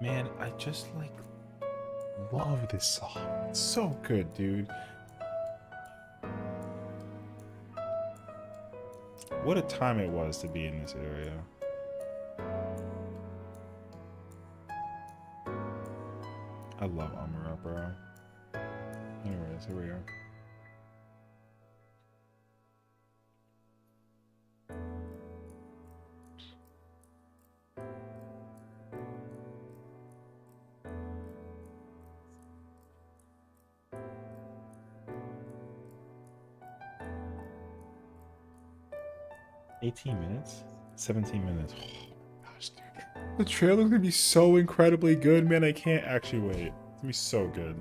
Man, I just like love this song. It's so good, dude. What a time it was to be in this area. I love Amara, bro. Anyways, here we are. $18, 17 minutes. Oh, gosh, dude. The trailer's gonna be so incredibly good, man. I can't actually wait. It's gonna be so good.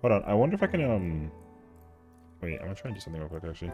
Hold on. I wonder if I can, wait, I'm gonna try and do something real quick, actually.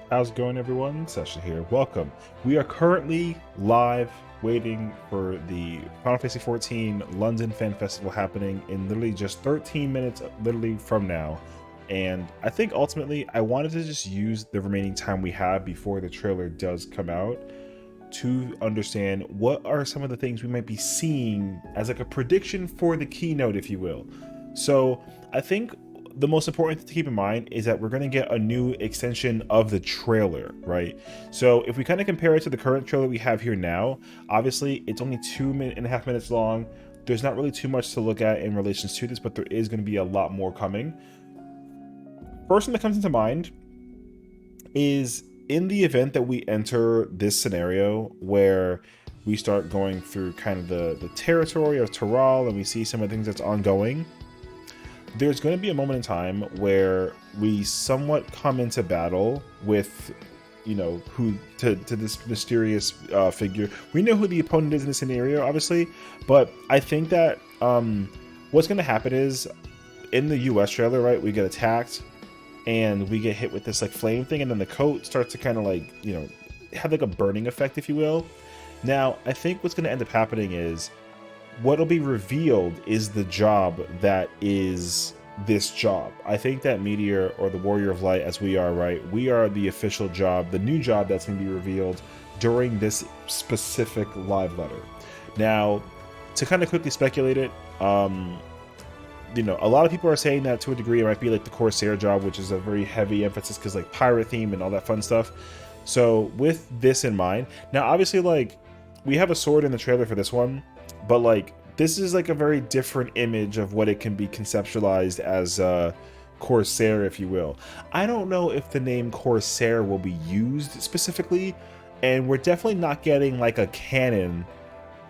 How's it going, everyone? Sessiion here. Welcome. We are currently live waiting for the Final Fantasy XIV London Fan Festival happening in literally just 13 minutes literally from now. And I think ultimately I wanted to just use the remaining time we have before the trailer does come out to understand what are some of the things we might be seeing as like a prediction for the keynote, if you will. So I think the most important thing to keep in mind is that we're going to get a new extension of the trailer, right? So if we kind of compare it to the current trailer we have here now, obviously it's only 2.5 minutes long. There's not really too much to look at in relation to this, but there is going to be a lot more coming. First thing that comes into mind is in the event that we enter this scenario where we start going through kind of the territory of Taral and we see some of the things that's ongoing, there's going to be a moment in time where we somewhat come into battle with, you know, to this mysterious figure. We know who the opponent is in this scenario, obviously, but I think that what's going to happen is in the US trailer, right, we get attacked and we get hit with this like flame thing, and then the coat starts to kind of like, you know, have like a burning effect, if you will. Now, I think what's going to end up happening is what'll be revealed is the job that is this job. I think that Meteor, or the Warrior of Light as we are, right, we are the official job, the new job that's going to be revealed during this specific live letter. Now, to kind of quickly speculate it, you know, a lot of people are saying that to a degree it might be like the Corsair job, which is a very heavy emphasis because like pirate theme and all that fun stuff. So with this in mind, now obviously like we have a sword in the trailer for this one, but like this is like a very different image of what it can be conceptualized as Corsair, if you will. I don't know if the name Corsair will be used specifically, and we're definitely not getting like a cannon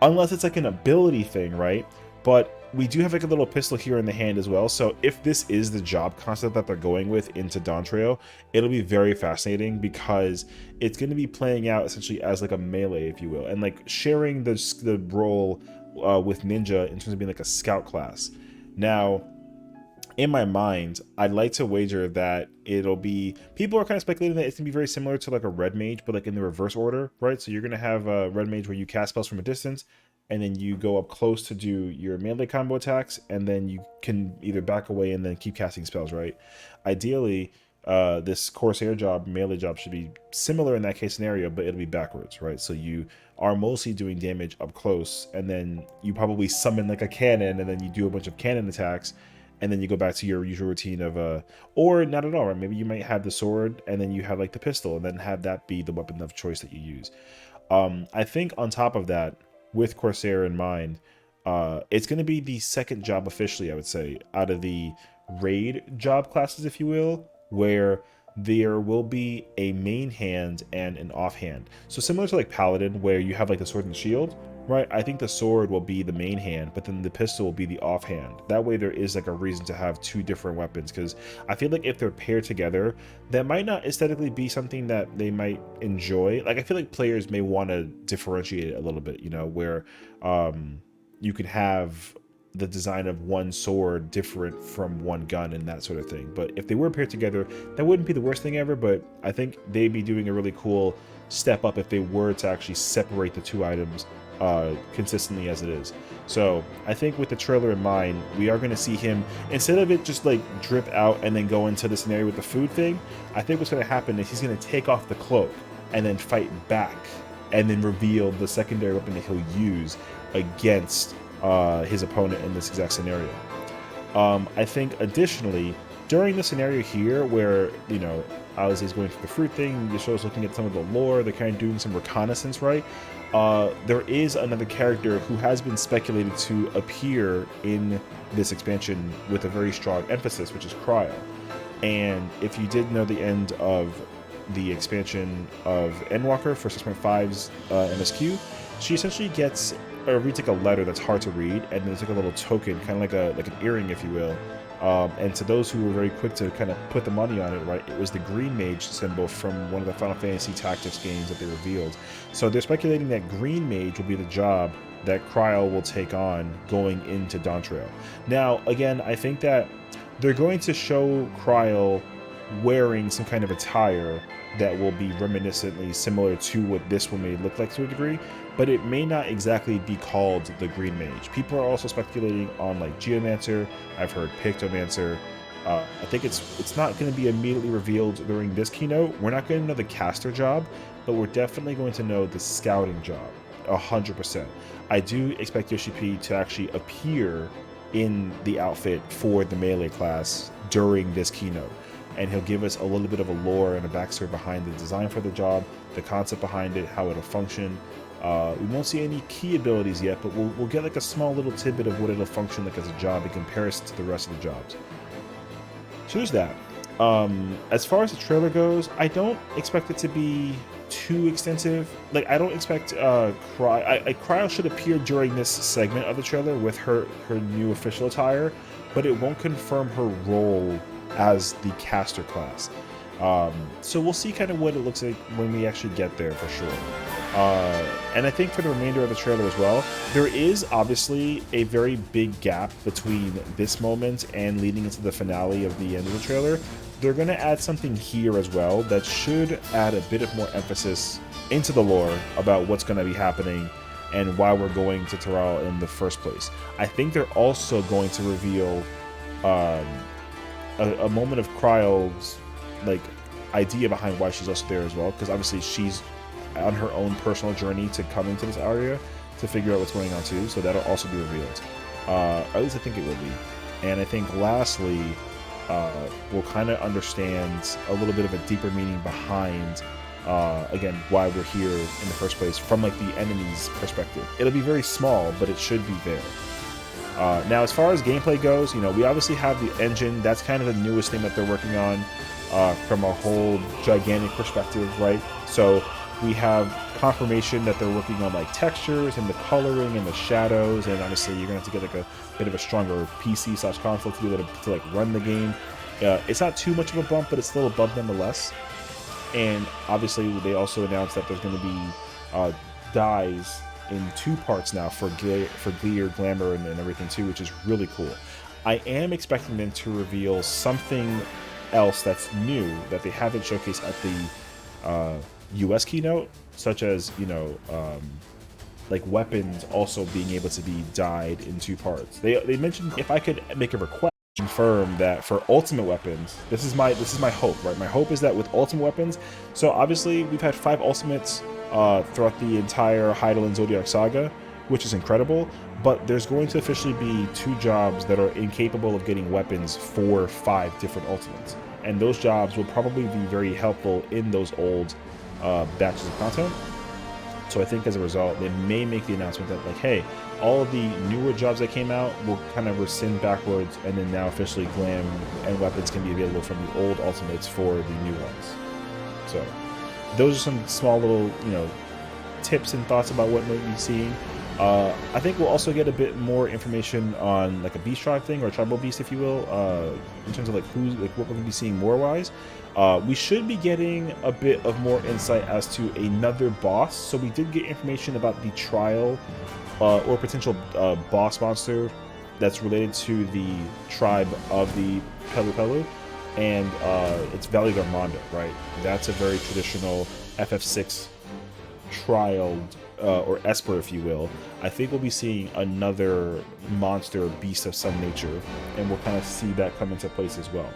unless it's like an ability thing, right? But we do have like a little pistol here in the hand as well. So if this is the job concept that they're going with into Dawntrail, it'll be very fascinating because it's going to be playing out essentially as like a melee, if you will, and like sharing the role with Ninja in terms of being like a scout class. Now, in my mind, I'd like to wager that it'll be, people are kind of speculating that it's gonna be very similar to like a red mage, but like in the reverse order, right? So you're gonna have a red mage where you cast spells from a distance, and then you go up close to do your melee combo attacks, and then you can either back away and then keep casting spells, right? Ideally, this Corsair job, melee job, should be similar in that case scenario, but it'll be backwards, right? So you are mostly doing damage up close, and then you probably summon like a cannon, and then you do a bunch of cannon attacks, and then you go back to your usual routine of, or not at all, right? Maybe you might have the sword, and then you have like the pistol, and then have that be the weapon of choice that you use. I think on top of that, with Corsair in mind, it's going to be the second job officially, I would say, out of the raid job classes, if you will, where there will be a main hand and an offhand. So similar to like Paladin, where you have like the sword and shield, right? I think the sword will be the main hand, but then the pistol will be the offhand. That way there is like a reason to have two different weapons, because I feel like if they're paired together, that might not aesthetically be something that they might enjoy. Like I feel like players may want to differentiate it a little bit, you know, where you can have the design of one sword different from one gun and that sort of thing. But if they were paired together, that wouldn't be the worst thing ever, but I think they'd be doing a really cool step up if they were to actually separate the two items consistently as it is. So I think with the trailer in mind, we are going to see him, instead of it just like drip out and then go into the scenario with the food thing, I think what's going to happen is he's going to take off the cloak and then fight back and then reveal the secondary weapon that he'll use against his opponent in this exact scenario. I think additionally, during the scenario here where, you know, Ozzy's going through the fruit thing, the show's looking at some of the lore, they're kind of doing some reconnaissance, right? There is another character who has been speculated to appear in this expansion with a very strong emphasis, which is Cryo. And if you did know the end of the expansion of Endwalker for 6.5's MSQ, she essentially gets reads like a letter that's hard to read, and there's like a little token, kind of like an earring, if you will. And to those who were very quick to kind of put the money on it, right, it was the green mage symbol from one of the Final Fantasy Tactics games that they revealed. So they're speculating that green mage will be the job that Cryo will take on going into Dawntrail. Now, again, I think that they're going to show Cryo wearing some kind of attire that will be reminiscently similar to what this one may look like to a degree, but it may not exactly be called the Green Mage. People are also speculating on like Geomancer. I've heard Pictomancer. I think it's not going to be immediately revealed during this keynote. We're not going to know the caster job, but we're definitely going to know the scouting job, 100%. I do expect Yoshi P to actually appear in the outfit for the melee class during this keynote, and he'll give us a little bit of a lore and a backstory behind the design for the job, the concept behind it, how it'll function. We won't see any key abilities yet, but we'll get like a small little tidbit of what it'll function like as a job in comparison to the rest of the jobs. So there's that. As far as the trailer goes, I don't expect it to be too extensive. Like, I don't expect Cryo should appear during this segment of the trailer with her new official attire, but it won't confirm her role as the caster class. So we'll see kind of what it looks like when we actually get there for sure. And I think for the remainder of the trailer as well, there is obviously a very big gap between this moment and leading into the finale of the end of the trailer. They're going to add something here as well that should add a bit of more emphasis into the lore about what's going to be happening and why we're going to Terral in the first place. I think they're also going to reveal a moment of Cryo's like idea behind why she's also there as well, because obviously she's on her own personal journey to come into this area to figure out what's going on too, so that'll also be revealed. At least I think it will be. And I think lastly, we'll kind of understand a little bit of a deeper meaning behind again why we're here in the first place from like the enemy's perspective. It'll be very small, but it should be there. Now as far as gameplay goes, you know, we obviously have the engine. That's kind of the newest thing that they're working on from a whole gigantic perspective, right? So we have confirmation that they're working on like textures and the coloring and the shadows, and obviously you're gonna have to get like a bit of a stronger PC/console to be able to like run the game. It's not too much of a bump, but it's still a bump nonetheless. And obviously they also announced that there's going to be dyes in 2 parts now for Glear, Glamour, and everything too, which is really cool. I am expecting them to reveal something else that's new that they haven't showcased at the US keynote, such as, you know, like weapons also being able to be dyed in 2 parts. They mentioned if I could make a request, confirm that for ultimate weapons, this is my hope, right? My hope is that with ultimate weapons, so obviously we've had 5 ultimates throughout the entire Heidelin Zodiac saga, which is incredible, but there's going to officially be 2 jobs that are incapable of getting weapons for 5 different ultimates, and those jobs will probably be very helpful in those old batches of content. So I think as a result, they may make the announcement that like, hey, all of the newer jobs that came out will kind of rescind backwards, and then now officially glam and weapons can be available from the old ultimates for the new ones. So those are some small little, you know, tips and thoughts about what might be seeing. I think we'll also get a bit more information on like a beast tribe thing, or a tribal beast, if you will, in terms of like who's like what we're going to be seeing more wise. We should be getting a bit of more insight as to another boss. So we did get information about the trial or potential boss monster that's related to the tribe of the Pelu Pelu, and it's Valley Garmondo, right? That's a very traditional FF6 trialed or Esper, if you will. I think we'll be seeing another monster or beast of some nature, and we'll kind of see that come into place as well.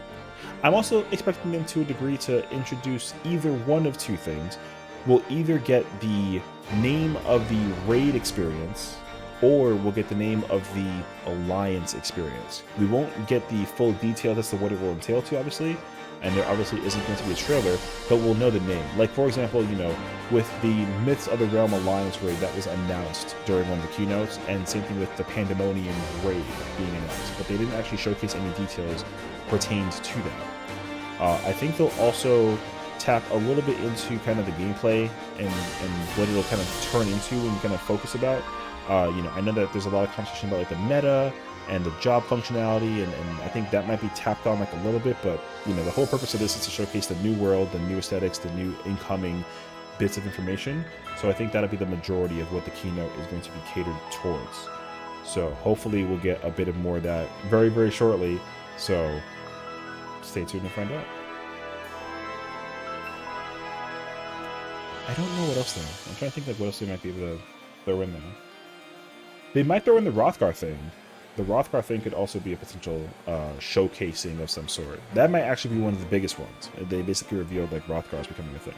I'm also expecting them to a degree to introduce either one of 2 things. We'll either get the name of the raid experience, or we'll get the name of the alliance experience. We won't get the full details as to what it will entail to, obviously, and there obviously isn't going to be a trailer, but we'll know the name. Like, for example, you know, with the Myths of the Realm Alliance raid that was announced during one of the keynotes, and same thing with the Pandemonium raid being announced, but they didn't actually showcase any details pertained to that. I think they'll also tap a little bit into kind of the gameplay and what it'll kind of turn into and kind of focus about. You know, I know that there's a lot of conversation about like the meta and the job functionality, and I think that might be tapped on like a little bit, but you know, the whole purpose of this is to showcase the new world, the new aesthetics, the new incoming bits of information. So I think that'll be the majority of what the keynote is going to be catered towards. So hopefully we'll get a bit of more of that very, very shortly. So stay tuned and find out. I don't know what else though. I'm trying to think like what else they might be able to throw in there. They might throw in the Rothgar thing. The Rothgar thing could also be a potential showcasing of some sort. That might actually be one of the biggest ones. They basically revealed like Rothgar's becoming a thing.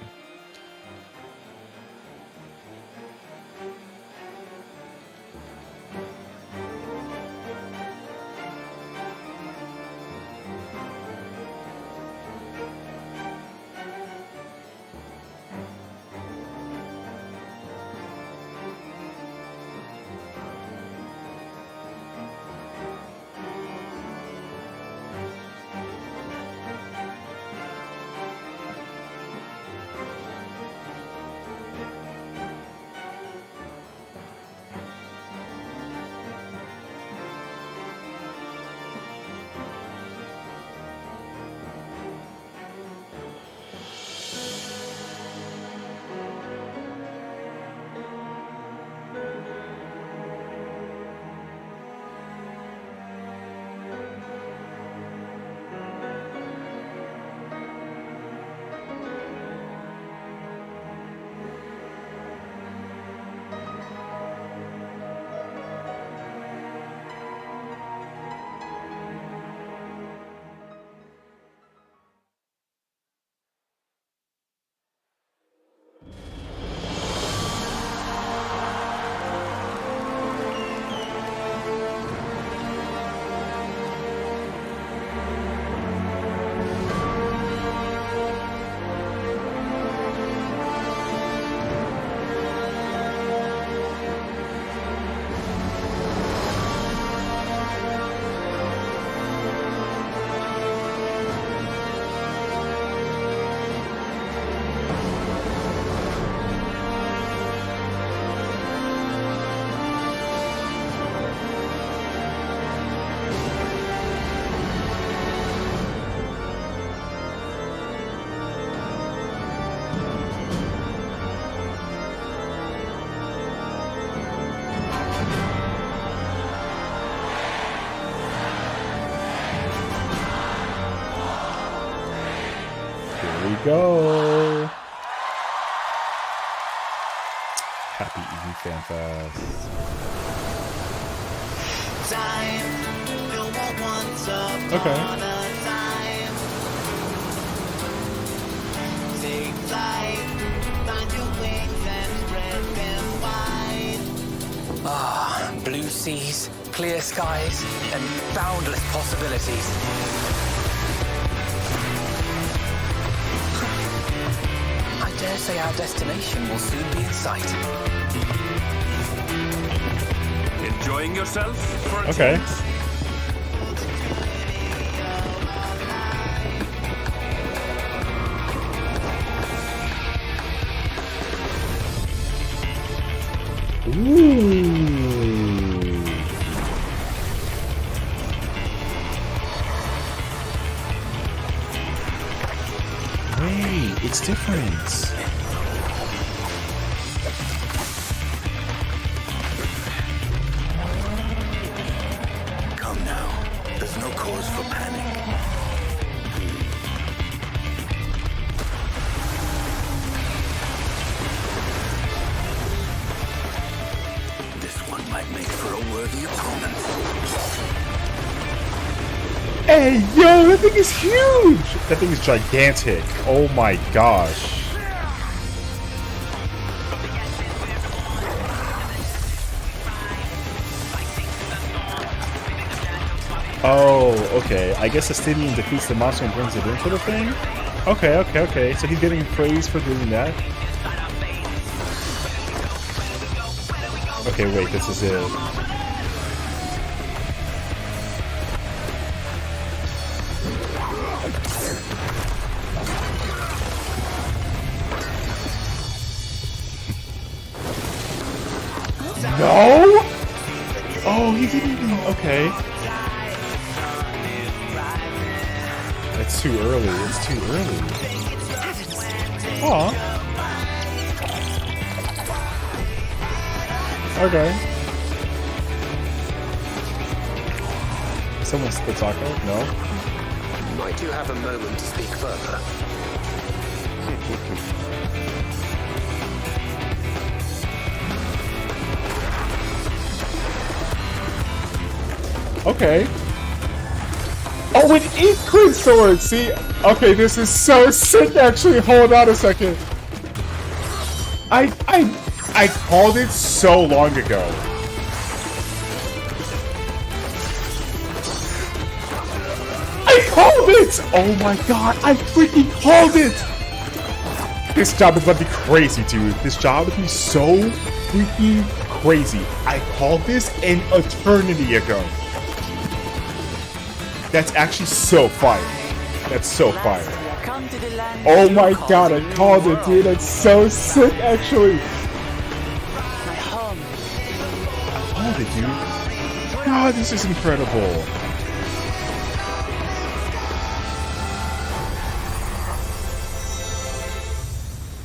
Go! Happy Evening Fanfest. Okay. Ah, blue seas, clear skies, and boundless possibilities. I dare say our destination will soon be in sight. Enjoying yourself for a Okay. change? Ooh. Wait, it's different. Come now. There's no cause for panic. This one might make for a worthy opponent. Hey, yo, that thing is huge! That thing is gigantic. Oh my gosh. Oh, okay. I guess the Sessiion defeats the monster and brings it into the thing? Okay, okay, okay. So he's getting praise for doing that. Okay, wait, this is it. No? Oh, he didn't even... Okay. It's too early. It's too early. Aw. Okay. Someone's the taco? No? Might you have a moment to speak further? Okay. Oh, it is Queen Sword! See? Okay, this is so sick, actually. Hold on a second. I called it so long ago. I called it! Oh my god, I freaking called it! This job is about to be crazy, dude. This job is going to be so freaking crazy. I called this an eternity ago. That's actually so fire. That's so fire. Oh my god, I called it, dude. That's so sick, actually. I called it, dude. God, this is incredible.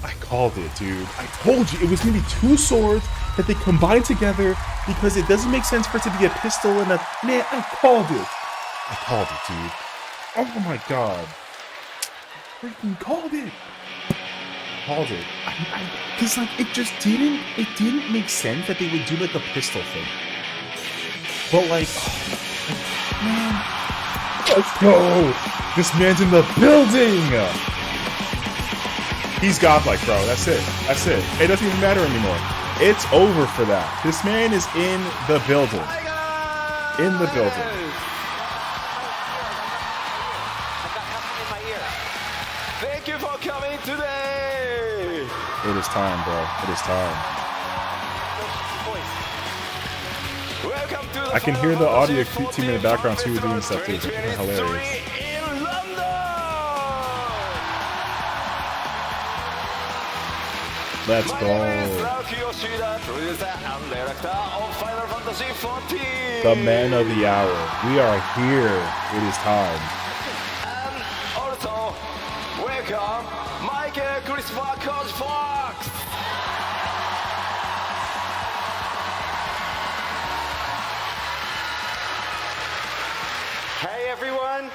I called it, dude. I told you it was gonna be two swords that they combine together because it doesn't make sense for it to be a pistol and a... Man, I called it. I called it, dude. Oh my god. Freaking called it. Called it. Cause like it didn't make sense that they would do like a pistol thing. But like, man, let's go. This man's in the building. He's godlike, bro. That's it. That's it. It doesn't even matter anymore. It's over for that. This man is in the building. In the building. Thank you for coming today. It is time, bro. It is time. Welcome to the I can hear the audio team in the background too doing stuff too. It's hilarious. in London. Let's My go. name is Naoki Yoshida, producer and director of Final Fantasy XIV. The man of the hour. We are here. It is time. And also, welcome Michael Christopher Coach Fox. Hey everyone,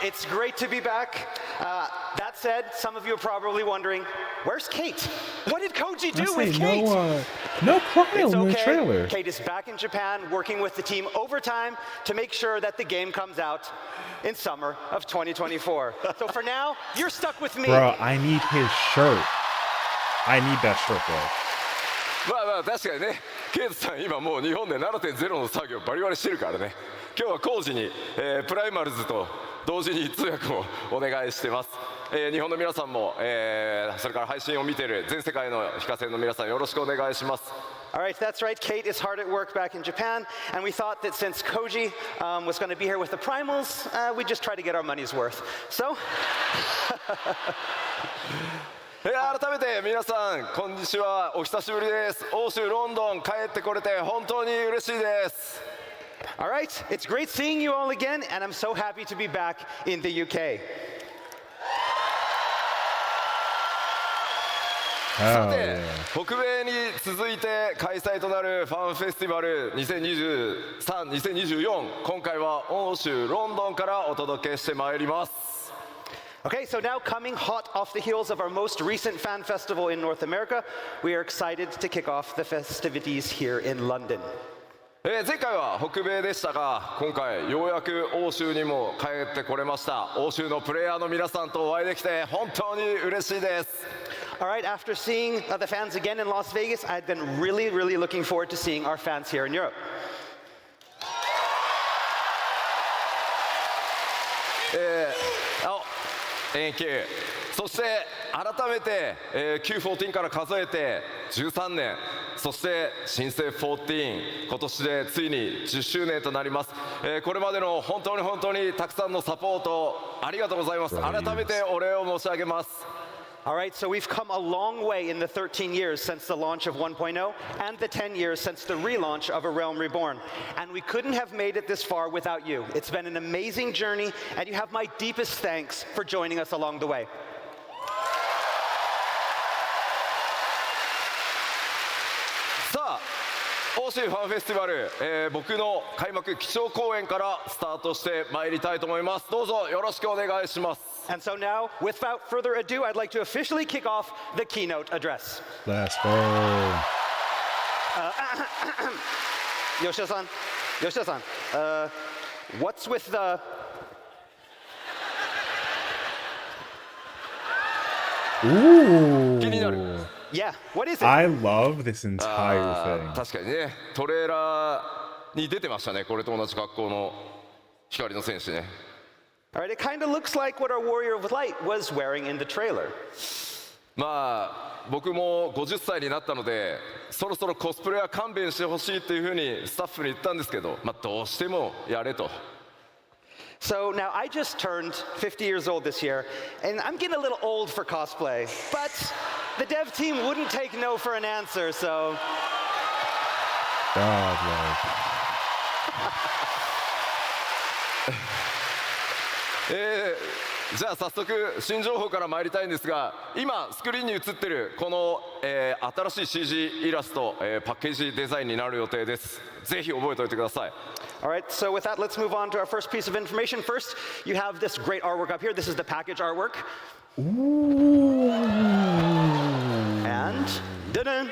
it's great to be back. That said, some of you are probably wondering, where's Kate? What did Koji do with Kate? No crying It's in the okay. trailer. Kate is back in Japan working with the team overtime to make sure that the game comes out in summer of 2024. So for now, you're stuck with me. Bro, I need his shirt. I need that shirt, bro. まあまあ確かにね、ケイトさん今もう日本で 7.0 の作業バリバリしてるからね。今日は工事に、プライマルズと同時に通訳もお願いしてます。日本の皆さんも、それから配信を見ている全世界の非課線の皆さんよろしくお願いします。 All right, that's right. Kate is hard at work back in Japan, and we thought that since Koji was going to be here with the Primals, we'd just try to get our money's worth. So... 改めて皆さんこんにちは、お久しぶりです。欧州ロンドン帰ってこれて本当に嬉しいです。 All right, it's great seeing you all again, and I'm so happy to be back in the UK. さて、北米に続いて開催となるファンフェスティバル2023、2024、今回は欧州ロンドンからお届けしてまいります。 Okay, so now coming hot off the heels of our most recent fan festival in North America, we are excited to kick off the festivities here in London. 前回は北米でしたが、今回ようやく欧州にも帰ってこれました。欧州のプレイヤーの皆さんとお会いできて本当に嬉しいです。 All right, after seeing the fans again in Las Vegas, I've been really looking forward to seeing our fans here in Europe. Thank you. そして改めて、Q14 から数えて13年、そして新生14、今年でついに10周年となります。これまでの本当にたくさんのサポートありがとうございます。改めてお礼を申し上げます。 All right, so we've come a long way in the 13 years since the launch of 1.0 and the 10 years since the relaunch of A Realm Reborn. And we couldn't have made it this far without you. It's been an amazing journey, and you have my deepest thanks for joining us along the way. さあ、欧州ファンフェスティバル、僕の開幕基調講演からスタートしてまいりたいと思います。どうぞよろしくお願いします。 And so now, without further ado, I'd like to officially kick off the keynote address. Let's go. Yoshida-san, What's with the... Ooh. 気になる。 Yeah, what is it? I love this entire あー thing. 確かにね、トレーラーに出てましたね、これと同じ格好の光の戦士ね。All right, it kind of looks like what our Warrior of Light was wearing in the trailer. まあ僕も50歳になったので、そろそろコスプレは勘弁してほしいっていうふうにスタッフに言ったんですけど、まあどうしてもやれと。So now I just turned 50 years old this year, and I'm getting a little old for cosplay, but the dev team wouldn't take no for an answer, so... God, like. じゃあ早速新情報から参りたいんですが、今スクリーンに映ってるこの、新しい CG イラスト、パッケージデザインになる予定です。ぜひ覚えておいてください。All right, so with that, let's move on to our first piece of information. First, you have this great artwork up here. This is the package artwork. Ooh. And... dun-dun.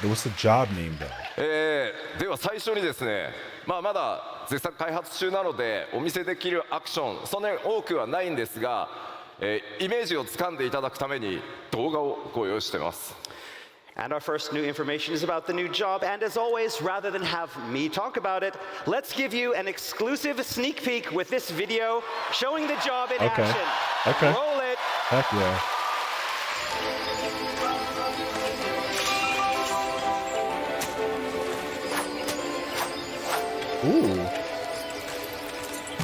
What's the job name though? では最初にですね、まだ絶賛開発中なのでお見せできるアクションそんなに多くはないんですが、イメージをつかんでいただくために動画をご用意してます。 And our first new information is about the new job. And as always, rather than have me talk about it, let's give you an exclusive sneak peek with this video showing the job in Okay. action. Okay. Roll it. Heck yeah. Ooh.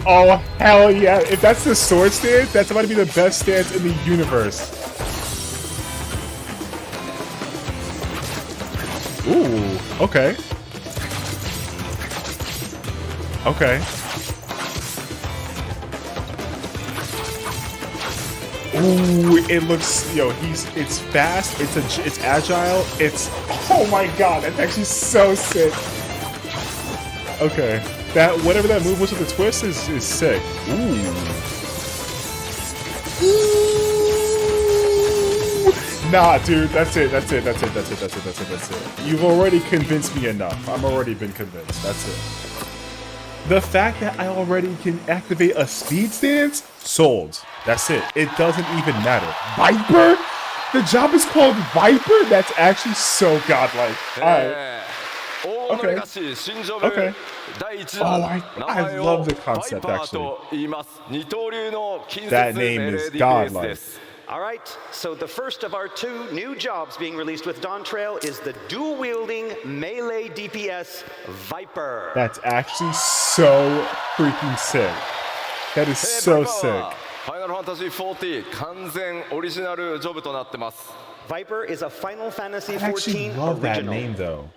Oh, hell yeah. If that's the sword stance, that's about to be the best stance in the universe. Ooh, okay. Okay. Ooh, it looks, it's fast, it's agile, oh my god, that's actually so sick. Okay, whatever that move was with the twist is sick. Ooh. Nah, dude, that's it. You've already convinced me enough. I've already been convinced. That's it. The fact that I already can activate a speed stance, sold. That's it. It doesn't even matter. Viper? The job is called Viper? That's actually so godlike. Alright. Okay. Okay. Oh, I love the concept, actually. That name is godlike. All right, so the first of our two new jobs being released with Dawn Trail is the dual-wielding melee DPS Viper. That's actually so freaking sick. That is so sick. Final Fantasy XIV 完全オリジナルジョブとなってます。 Viper is a Final Fantasy I actually XIV love that original. name, though.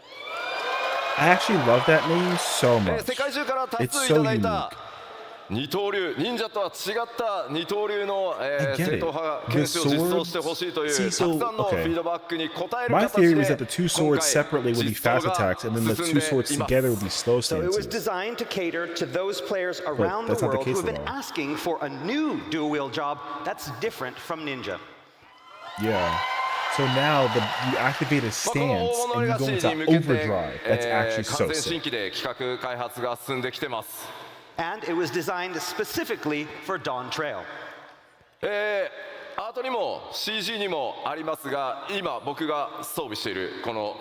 I actually love that name so much. 世界中から多 It's 数いた so だい unique. た二刀流、忍者とは違った二刀流の、正統派剣士を実装してほしいというたくさんのフィードバックに応える My 形 theory で is that the two swords separately would be fast attacks, and then the two swords together would be slow So it was stances. designed to cater to those players around the that's not the world who case have been at all. asking for a new dual-wield job that's different from Ninja. Yeah. So now you activate a この stance 大物 and you が go シー into に向けて、 overdrive. That's actually 完 so 全新 sick. 規で企画開発が進んできてます。 And it was designed specifically for Dawn Trail. アートにも CG にもありますが、今僕が装備しているこの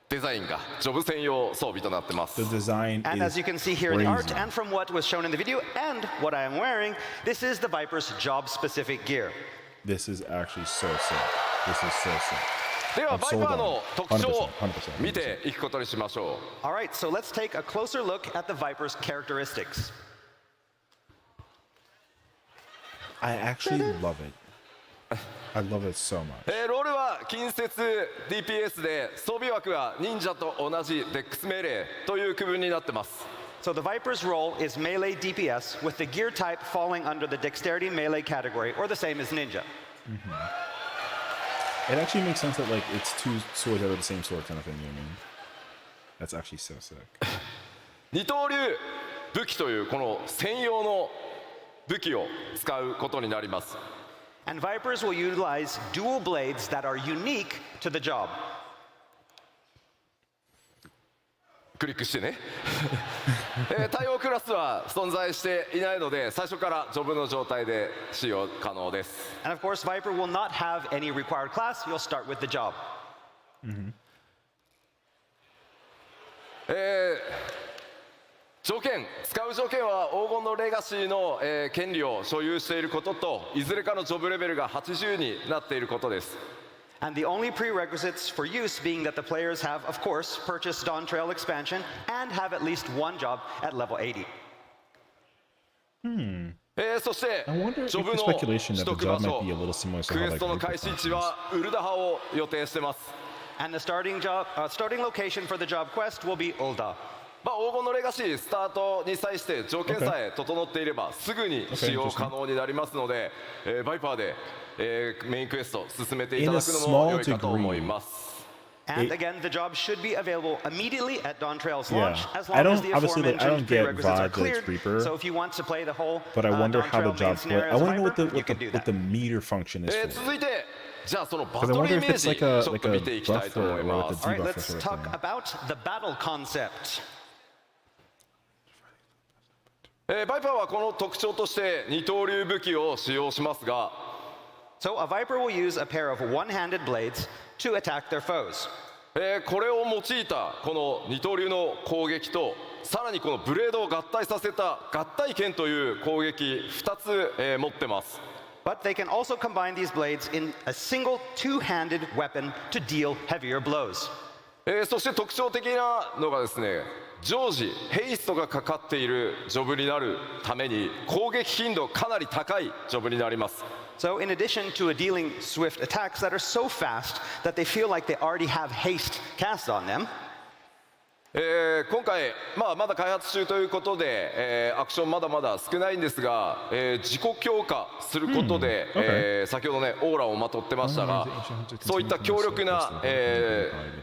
デザインがジョブ専用装備となってます。 The design And as is you can see here in the art crazy. and from what was shown in the video and what I am wearing, this is the Viper's job-specific gear. This is actually so sick. This is so sick. では I'm バイ sold パー on の it. 特徴を 100%. 見ていくことにしましょう。 All right, so let's take a closer look at the Viper's characteristics. I actually love it. I love it so much. ロールは近接 DPS で装備枠は忍者と同じデックス命令という区分になってます。 So the Viper's role is melee DPS with the gear type falling under the dexterity melee category, or the same as Ninja. It actually makes sense that it's two swords that are the same sword kind of thing, you know what I mean? That's actually so sick. 二刀流武器というこの専用の武器を使うことになります。 And Vipers will utilize dual blades that are unique to the job. クリックしてね対応クラスは存在していないので最初からジョブの状態で使用可能です。 And of course, Viper will not have any required class. You'll start with the job. 条件、使う条件は黄金のレガシーの、権利を所有していることといずれかのジョブレベルが80になっていることです。 And the only prerequisites for use being that the players have, of course, purchased Dawn Trail expansion and have at least one job at level 80. そして I wonder if ジョブ the の speculation 取 that the 得場 job 所 might be a little similar to ク how エ like ストの Group 開始 functions. 地はウルダハを予定してます。 And the starting location for the job quest will be Ulda. まあ、黄金のレガシースタートに際して条件さえ整っていればすぐに使用可能になりますので、バイパーで、メインクエスト進めていただくのも良いかと思います。 And again, the job should be available immediately at Dawn Trail's Yeah. launch, as I long as don't- the obviously, like, I don't aforementioned get prerequisites are VOD, like, cleared. Reaper, So if you want to play the whole But I wonder Dawn how the Trail main job scenario I as want to know what Viper, the you can do what the that. meter function is for. 続いてじゃあそのバ Because I トル wonder イ if メー it's ジ like ち a ょっ like と a 見ていきたいと思い buffer or ま like a す。 All right, debuffer let's sort of talk thing. about the battle concept. バイパーはこの特徴として二刀流武器を使用しますが、 So a Viper will use a pair of one-handed blades to attack their foes. これを用いたこの二刀流の攻撃とさらにこのブレードを合体させた合体剣という攻撃2つ、持ってます。 But they can also combine these blades in a single two-handed weapon to deal heavier blows. そして特徴的なのがですね、常時ヘイストがかかっているジョブになるために攻撃頻度かなり高いジョブになります。 So in addition to dealing swift attacks that are so fast that they feel like they already have haste cast on them, 今回、まだ開発中ということで、アクションまだまだ少ないんですが、自己強化することで、先ほどねオーラをまとってましたが、そういった強力な、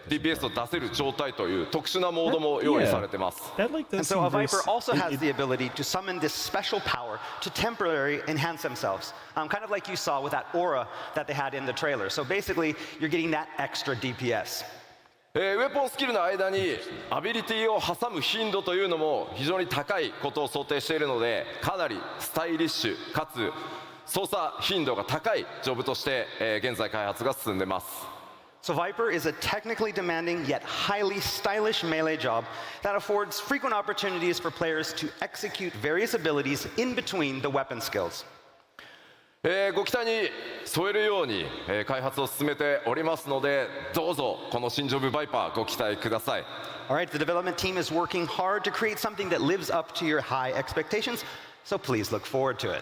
DPS を出せる状態という特殊なモードも用意されてます。 That like and does so a seem very Viper also has it- the ability to summon this special power to temporarily enhance themselves, kind of like you saw with that aura that they had in the trailer. So basically, you're getting that extra DPS. ウェポンスキルの間にアビリティを挟む頻度というのも非常に高いことを想定しているのでかなりスタイリッシュかつ操作頻度が高いジョブとして、現在開発が進んでます。 So Viper is a technically demanding yet highly stylish melee job that affords frequent opportunities for players to execute various abilities in between the weapon skills. ご期待に添えるように、開発を進めておりますのでどうぞこの新ジョブバイパーご期待ください。 All right, the development team is working hard to create something that lives up to your high expectations, so please look forward to it.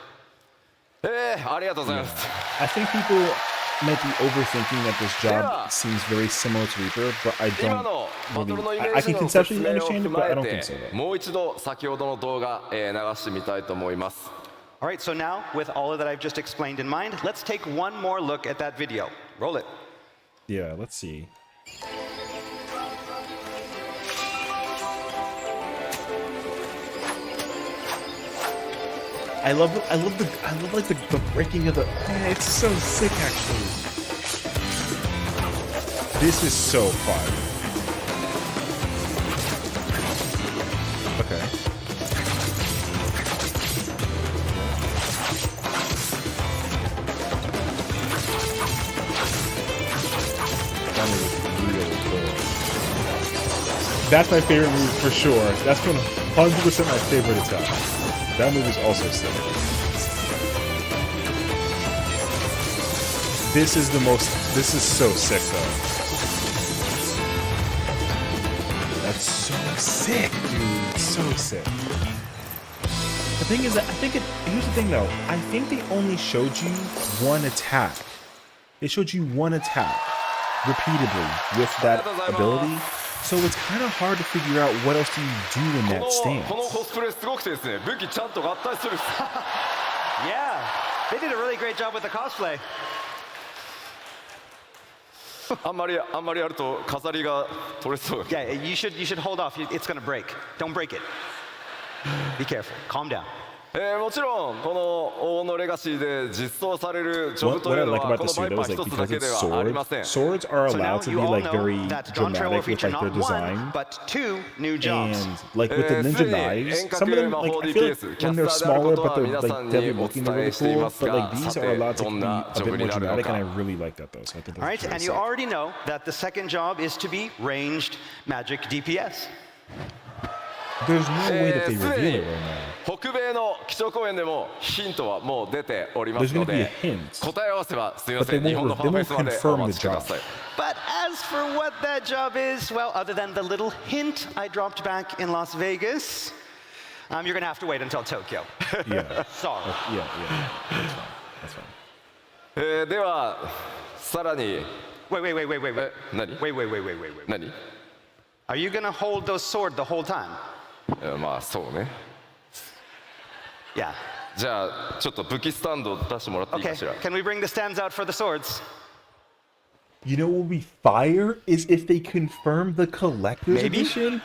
ありがとうございます。 I think people might be overthinking that this job Yeah. seems very similar to Reaper, but I 今 don't のバトルのイ really. メ I ージ can の説 conceptually 明を understand 踏 it, ま but I don't え think so. てもう一度先ほどの動画、流してみたいと思います。 All right, so now, with all of that I've just explained in mind, let's take one more look at that video. Roll it. Yeah, let's see. I love like the breaking of the. Man, it's so sick actually. This is so fun. Okay. That move is really cool. That's my favorite move for sure. That's 100% my favorite attack. That move is also sick. This is so sick though. That's so sick, dude. So sick. The thing is that here's the thing though. I think they only showed you one attack. They showed you one attack repeatedly with that ability. So it's kind of hard to figure out what else do you do in こ that の stance. コスプレすごくてですね、武器ちゃんと合体するんです。 Yeah, they did a really great job with the cosplay. あんまりやると飾りが取れそう。 Yeah, you should hold off. It's going to break. Don't break it. Be careful. Calm down. もちろんこの王のレガシーで実装されるジョブ What と I いうの like は about こ the のバイ suit パ though is ー like 一つだ because けで it's はありません。 swords are So now allowed to you be all like know very that Dawn Trail will dramatic with feature like their not one, design. but 2 new jobs. And like with the ninja すでに knives, 遠 some of 隔 them 魔 like 法 I feel like DPS キャ when ス they're ターであるこ smaller と but は they're 皆さ like ん deadly にお looking, 伝 they're え really してい cool. ます But が like さ these て are allowed to ど be んな a ジョ bit ブ more になるの dramatic, and I か。 really like that though. So I think All that's right, very and you sick. already know that the second job is to be ranged magic DPS. There's no way that す they で reveal に it right now. 北米の基調講演でもヒントはもう出ておりま There's す going の to be a で hint. 答え合わせはすみま But せ they ん日本の won't, ファ they ンフェ won't スまでお confirm 待 the ちくだ job. さい。 But as for what that job is, well, other than the little hint I dropped back in Las Vegas, you're going to have to wait until Tokyo. Yeah. Sorry. Yeah, yeah. That's fine. ではさらに Wait. 何 Wait. 何 Are you going to hold those sword the whole time? まあそうね。 Yeah. じゃあちょっと武器スタンド出してもらっていい Okay. かしら。 Can we bring the stands out for the swords? You know what would be fire is if they confirm the collector's Maybe. edition,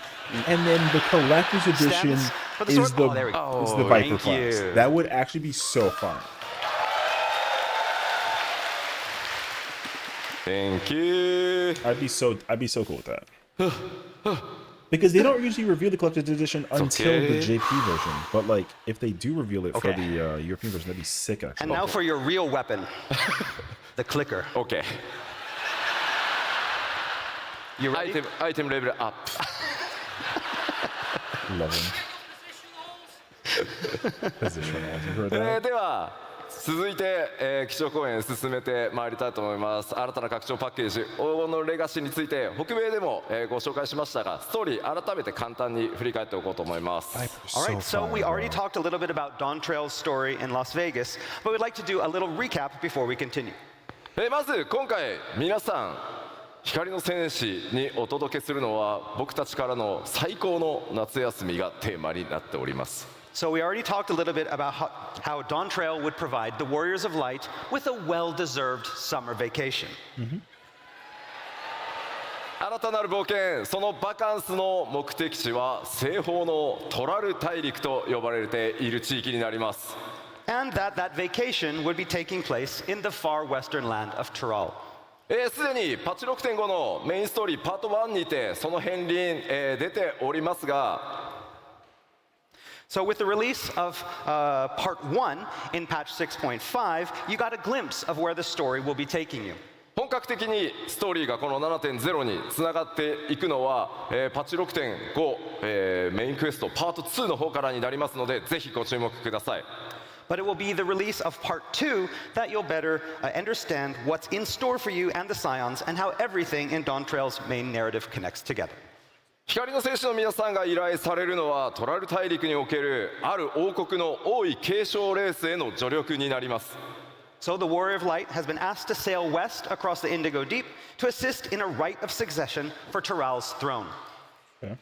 and then the collector's edition Stands for the is sword? the Oh, there we go. is the Oh, Viper thank class. you. That would actually be so fun. Thank you. I'd be so cool with that. Because they don't usually reveal the collector's edition until the okay. JP version, but like if they do reveal it for Okay. the European version, that'd be sick actually. And now for your real weapon, the clicker. OK。 You アイ ready? テムレベルアップ。 Love him. Positional. You heard that? では続いて、基調講演進めてまいりたいと思います。新たな拡張パッケージ黄金のレガシーについて北米でも、ご紹介しましたがストーリー改めて簡単に振り返っておこうと思います。 Viper's All right, so fire, we already bro. talked a little bit about Dawn Trail's story in Las Vegas, but we'd like to do a little recap before we continue. まず今回皆さん光の戦士にお届けするのは僕たちからの最高の夏休みがテーマになっております。 So we already talked a little bit about how Dawn Trail would provide the Warriors of Light with a well-deserved summer vacation. 新たなる冒険そのバカンスの目的地は西方のトラル大陸と呼ばれている地域になります。 And that vacation would be taking place in the far western land of Tyrol. すでにパッチ 6.5 のメインストーリーパート1にてその片鱗、出ておりますが So with the release of part 1 in patch 6.5, you got a glimpse of where the story will be taking you. 本格的にストーリーがこの 7.0 につながっていくのは、パッチ 6.5、メインクエストパート2の方からになりますのでぜひご注目ください。 But it will be the release of part 2 that you'll better understand what's in store for you and the Scions and how everything in Dawn Trail's main narrative connects together. 光の戦士の皆さんが依頼されるのはトラル大陸におけるある王国の王位継承レースへの助力になります。 So the Warrior of Light has been asked to sail west across the Indigo Deep to assist in a right of succession for Tyral's throne. Okay.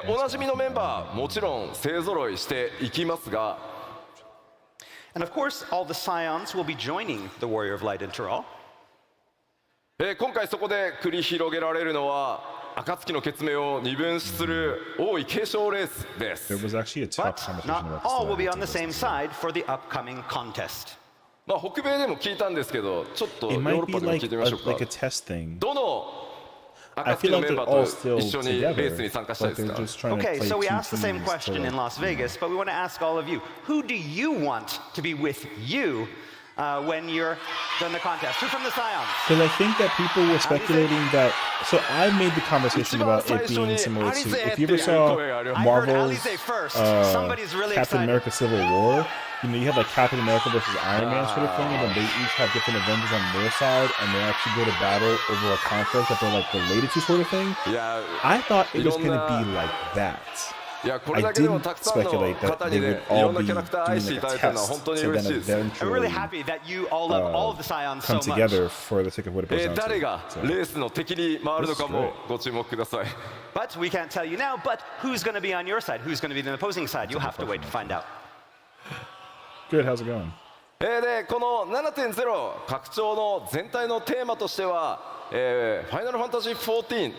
おなじみのメンバーもちろん勢ぞろいしていきますが And of course, all the Scions will be joining the Warrior of Light in Tyral. 今回そこで繰り広げられるのは暁の血明を二分する王位継承レースです There was actually a tough But conversation not about all will be this. on the same side for the upcoming contest. まあ北米でも聞いたんですけどちょっとヨ It ー might ロッ be パでも聞い like てみましょう like か a test thing. どの I 暁 feel の like メン they're バ all ー still と一緒にレースに together, 参加したい but です they're か just trying to Okay, play so we two asked the same teams question to, in Las Vegas, but we want to ask all of you, who do you want to be with you when you're in the contest? Who from the Scions? Because I think that people were speculating that. So I made the conversation about it being similar to if you ever saw I heard Marvel's Alize first. Somebody's really Captain excited. America Civil War. You know, you have like Captain America versus Iron Man sort of thing, and then they each have different Avengers on their side, and they actually go to battle over a conflict that they're like related to, sort of thing. いや I thought it was いろん going な to be like that. いやこれ I だけでも didn't たくさんの speculate that 方 they にね would いろ all んな be キャラクター doing 愛してい like た a だいてるのは test 本当に to 嬉しい then です。 I'm really eventually happy that you all love all of the Scions so come much. together for the sake of what it boils down 誰 to. が So, レースの敵に回るのかもご注目ください。 But we can't tell you now, but who's going to be on your side? Who's going to be the opposing side? You'll have to wait to find out. good, how's it going? でこの 7.0 拡張の全体のテーマとしては、ファイナルファンタジー14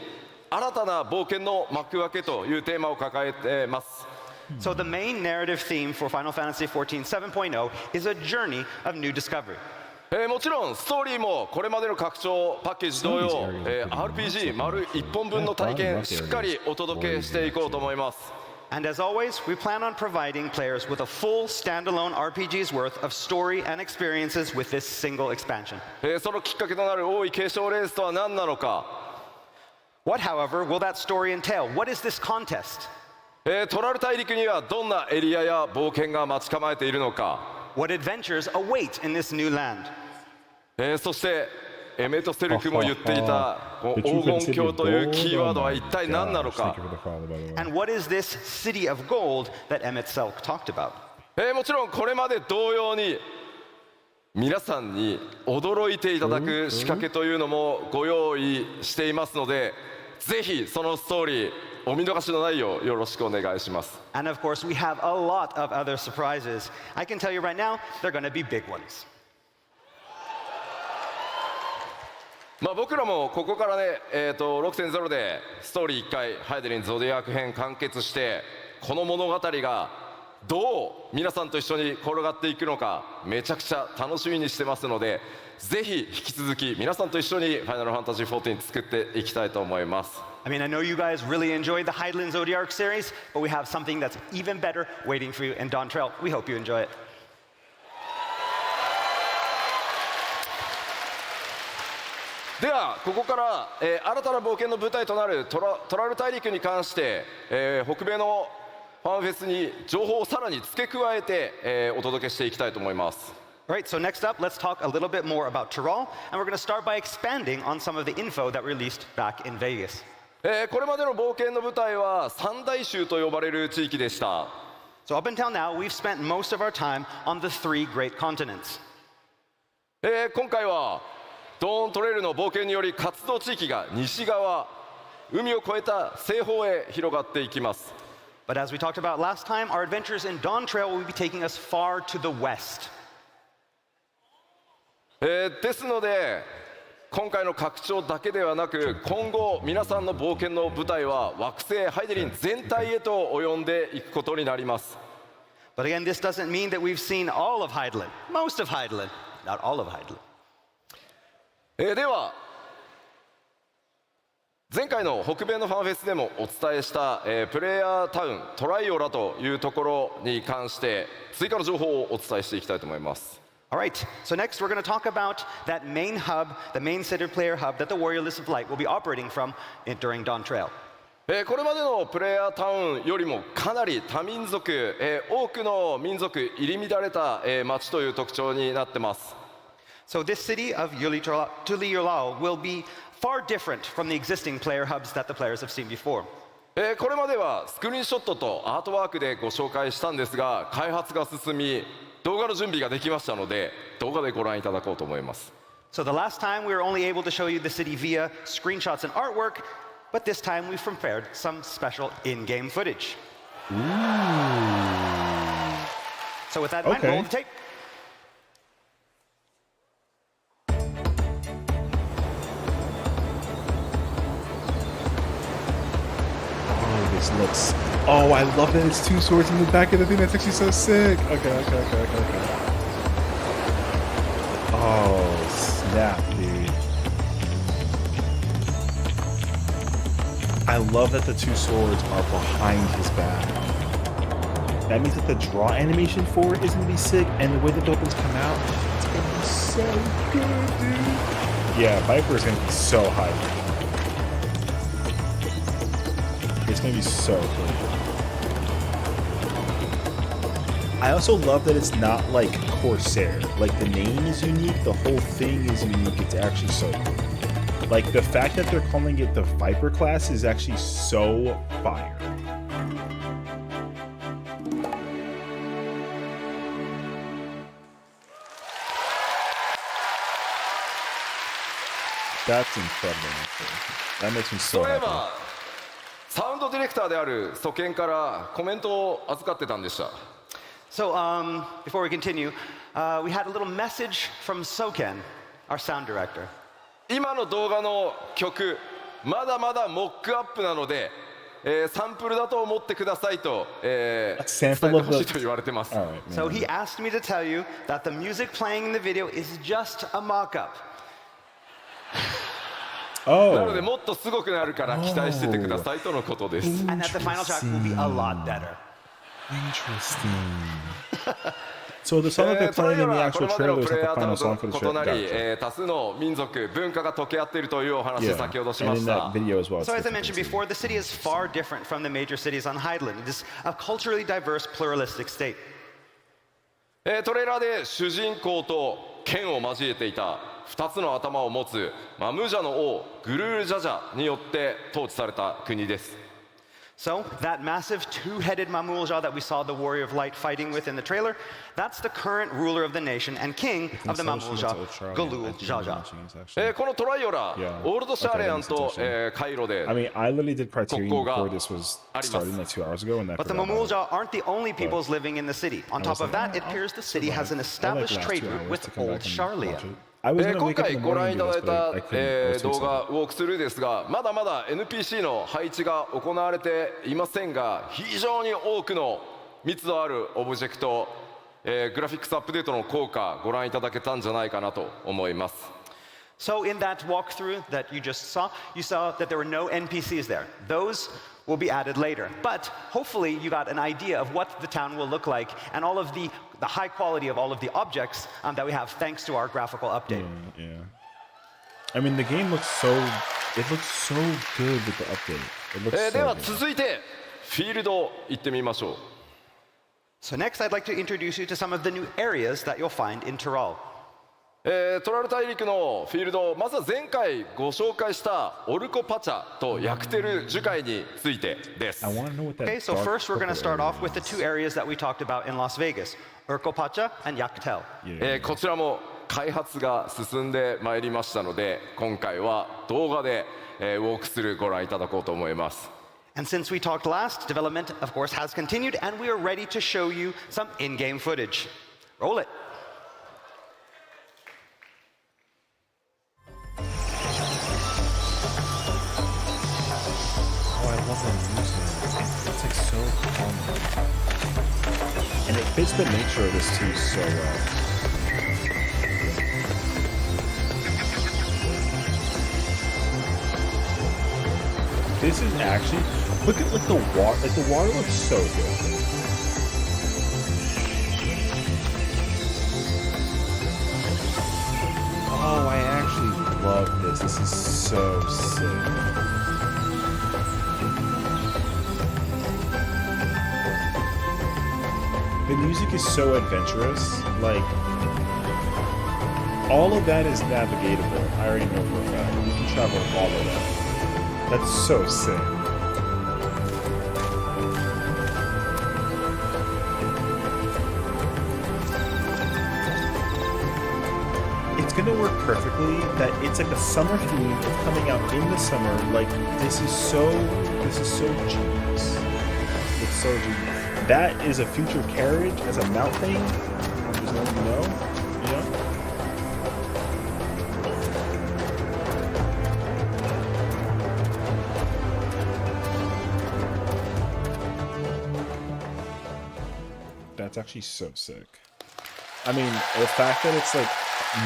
新たな冒険の幕開けというテーマを抱えてます。So the main narrative theme for Final Fantasy XIV 7.0 is a journey of new discovery. もちろんストーリーもこれまでの拡張パッケージ同様、RPG 丸1本分の体験しっかりお届けしていこうと思います。And as always, we plan on providing players with a full standalone RPG's worth of story and experiences with this single expansion. そのきっかけとなる王位継承レースとは何なのか。What, however, will that story entail? What is this contest? トラル大陸にはどんなエリアや冒険が待ち構えているのか。What adventures await in this new land? そしてエメトセルクも言っていた黄金鏡というキーワードは一体何なのか。And what is this city of gold that Emmett Selk talked about? もちろんこれまで同様に皆さんに驚いていただく仕掛けというのもご用意していますので、ぜひそのストーリーお見逃しのないようよろしくお願いします。And of course, we have a lot of other surprises. I can tell you right now, they're going to be big ones. 僕らもここからね、6.0 でストーリー1回ハイデリンゾディアーク編完結して、この物語がどう皆さんと一緒に転がっていくのかめちゃくちゃ楽しみにしてますので、ぜひ引き続き皆さんと一緒にファイナルファンタジー14作っていきたいと思います。I mean, I know you guys really enjoyed the Hydaelyn Zodiac series, but we have something that's even better waiting for you in Dawn Trail. We hope you enjoy it. ではここから、新たな冒険の舞台となるトラル大陸に関して、北米のファンフェスに情報をさらに付け加えて、お届けしていきたいと思います。All right, so next up, let's talk a little bit more about Tyrol, and we're going to start by expanding on some of the info that released back in Vegas. これまでの冒険の舞台は三大洲と呼ばれる地域でした。So up until now, we've spent most of our time on the three great continents. 今回はドーントレイルの冒険により活動地域が西側、海を越えた西方へ広がっていきます。But as we talked about last time, our adventures in Dawn Trail will be taking us far to the west. ですので今回の拡張だけではなく、今後皆さんの冒険の舞台は惑星ハイデリン全体へと及んでいくことになります。 But again, this doesn't mean that we've seen all of Hydaelyn, most of Hydaelyn, not all of Hydaelyn. では前回の北米のファンフェスでもお伝えした、プレイヤータウントライオラというところに関して追加の情報をお伝えしていきたいと思います。 All right, so next we're going to talk about that main hub, the main center player hub that the Warrior List of Light will be operating from during Dawn Trail. これまでのプレイヤータウンよりもかなり多民族、多くの民族入り乱れた、街という特徴になってます。 So this city of Tuliyolao will be far different from the existing player hubs that the players have seen before. これまではスクリーンショットとアートワークでご紹介したんですが、開発が進み動画の準備ができましたので動画でご覧いただこうと思います。 So the last time we were only able to show you the city via screenshots and artwork, but this time we've prepared some special in-game footage. So with that in mind, roll the tape. Looks. Oh, I love that it's two swords in the back of the thing. That's actually so sick. Okay. Oh, snap, dude. I love that the two swords are behind his back. That means that the draw animation for it is going to be sick, and the way the weapons come out, it's going to be so good, dude. Yeah, Viper is going to be so hyped. It's going to be so cool. I also love that it's not like Corsair. Like, the name is unique, the whole thing is unique. It's actually so cool. Like, the fact that they're calling it the Viper class is actually so fire. That's incredible. That makes me so happy. サウンドディレクターであるソケンからコメントを預かってたんでした。 So before we continue, we had a little message from Soken, our sound director. 今の動画の曲まだまだモックアップなので、サンプルだと思ってくださいと、伝えてほしいと言われてます。So he asked me to tell you that the music playing in the video is just a mock-up. なのでもっとすごくなるから期待しててくださいとのことです。And that the final track will be a lot better. Interesting. So the song that they're トラ playing イア in ル the はこ actual れまでの trailer プ is レイ not ヤ the ー final と song for the 異なり、 trailer. 多数の民族文化が溶け合っているというお話 Yeah. 先ほどしま And し in た that。video as well. So it's as I different mentioned too. before, the city is far different from the major cities on Highland. It is a culturally diverse, pluralistic state. トレーラーで主人公と剣を交えていた2つの頭を持つマムージャの王グルールジャジャによって統治された国です。 So that massive two-headed Mamulja that we saw the Warrior of Light fighting with in the trailer, that's the current ruler of the nation and king of the Mamulja, Galul Jaja. このトライオラ、オールドシャーレアンと、カイロで I mean, I literally did Criterion 国交が before this was starting like 2 hours ago, and that. But the Mamulja aren't the only peoples living in the city. On top of that, it appears the city has an established trade route with Old Charlia. I was gonna 今 wake up 回 in the ご覧 morning い and た do だ this, い but た I couldn't. I was too 動 excited. 画ウォークスルーですがまだまだ NPC の配置が行われていませんが非常に多くの密度あるオブジェクト、グラフィックスアップデートの効果ご覧いただけたんじゃないかなと思います。 So in that walkthrough that you just saw, you saw that there were no NPCs there. Those will be added later. But hopefully you got an idea of what the town will look like and all of the high quality of all of the objects that we have thanks to our graphical update. Yeah. I mean, the game looks so. It looks so good with the update. It looks で so は good. 続いてフィールド行ってみましょう。 So next I'd like to introduce you to some of the new areas that you'll find in Tyrol. トラル大陸のフィールドまずは前回ご紹介したオルコパチャとヤクテル樹海についてです。 I want to know what that. Okay, so dark first we're going to purple start area off with the is. two areas that we talked about in Las Vegas, Urcopacha and Yaktel. Yeah. こちらも開発が進んでまいりましたので今回は動画で、ウォークスルーご覧いただこうと思います。 And since we talked last, development, of course, has continued, and we are ready to show you some in-game footage. Roll it. Oh, I love the music. It's like so calming. And it fits the nature of this too so well. This is actually look at like the water. Like the water looks so good. Oh, I actually love this. This is so sick. The music is so adventurous. Like all of that is navigatable. I already know for a fact. You can travel all of that. That's so sick. It's gonna work perfectly that it's like a summer theme of coming out in the summer. Like this is so genius. It's so genius. That is a future carriage as a mount thing. Just let you know, you know. That's actually so sick. I mean, the fact that it's like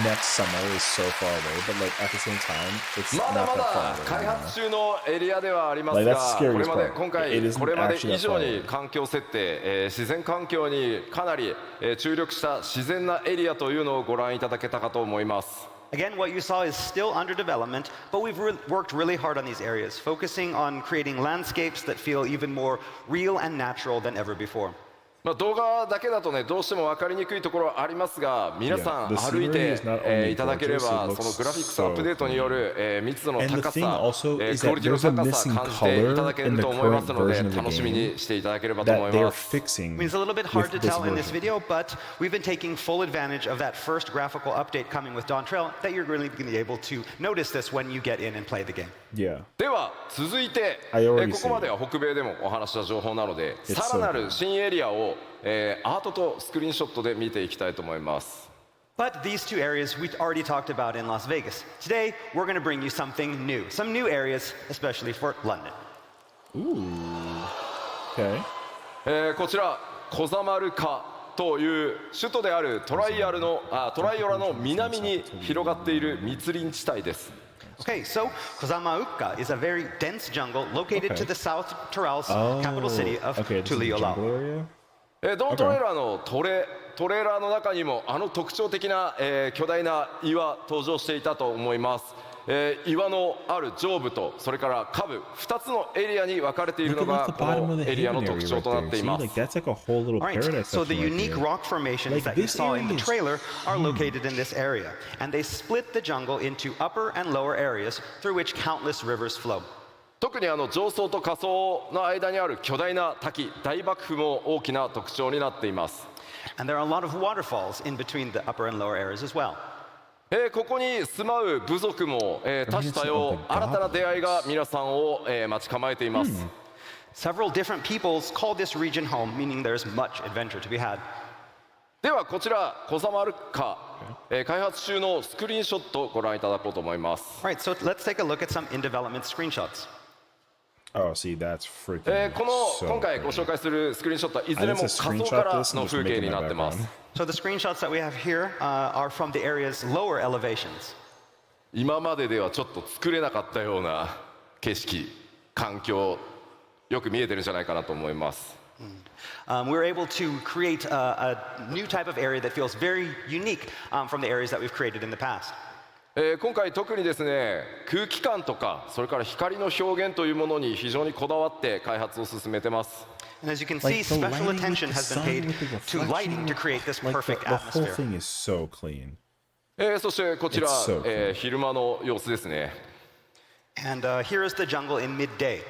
next summer is so far away, but like at the same time, it's ま not だま that だ far 開 away. 発中のエリアではあります Like, が that's こ the scariest れまで part. 今回 It isn't これまで actually that 以上 far に環境設定、自然環境にかなり、注力した自然なエリアというのをご覧いただけたかと思います。 Again, what you saw is still under development, but we've worked really hard on these areas, focusing on creating landscapes that feel even more real and natural than ever before. 動画だけだとねどうしても分かりにくいところはありますが皆さん Yeah, the 歩い scenery て is not only いただければ gorgeous, it その looks グラフィックスアップデートによる、密度の And the 高 thing さ、 also ク is オ that リティの there's a 高さ missing 感じていただ color け in る the と思いま current すので version of the 楽しみ game にしていただければと that 思い they're ます。 fixing. I mean, it's a little bit hard to with this tell in this version. video, but we've been taking full advantage of that first graphical update coming with Dawn Trail that you're really going to be able to notice this when you get in and play the game. Yeah. では続いて、 I already ここまでは北米でもお話した情報なので It's さらな so る good. 新エリアを、アートとスクリーンショットで見ていきたいと思います。But these two areas we already talked about in Las Vegas. Today, we're going to bring you something new, some new areas, especially for London. Ooh. Okay. こちらコザマルカという首都であるトライオラの南に広がっている密林地帯です。Okay, so Kozamauka is a very dense jungle located to the south Tural's capital city of Tuliolao. ドントレーラーのトレーラーの中にもあの特徴的な、巨大な岩登場していたと思います。岩のある上部とそれから下部2つのエリアに分かれているのがこのエリアの特徴となっています。Alright, so the unique rock formations that you saw in the trailer are located in this area, and they split the jungle into upper and lower areas through which countless rivers flow. 特に上層と下層の間にある巨大な滝、大瀑布も大きな特徴になっています。And there are a lot of waterfalls in between the upper and lower areas as well. ここに住まう部族も、多種多様、新たな出会いが皆さんを、待ち構えています。Several different peoples call this region home, meaning there's much adventure to be had. ではこちらコザマルカ、開発中のスクリーンショットをご覧いただこうと思います。Alright, so let's take a look at some in-development screenshots. Oh, see, that's freaking この so 今回ご紹介するスクリーンショットはいずれも下層からの風景になってます。So the screenshots that we have here are from the area's lower elevations. 今までではちょっと作れなかったような景色、環境、よく見えてるんじゃないかなと思います。We're able to create a new type of area that feels very unique from the areas that we've created in the past. 今回特にですね、空気感とかそれから光の表現というものに非常にこだわって開発を進めてます。And as you can see, special attention has been paid to lighting to create this perfect the whole atmosphere. thing is so clean. そしてこちら、 It's so cool. 昼間の様子ですね。And here is the jungle in midday.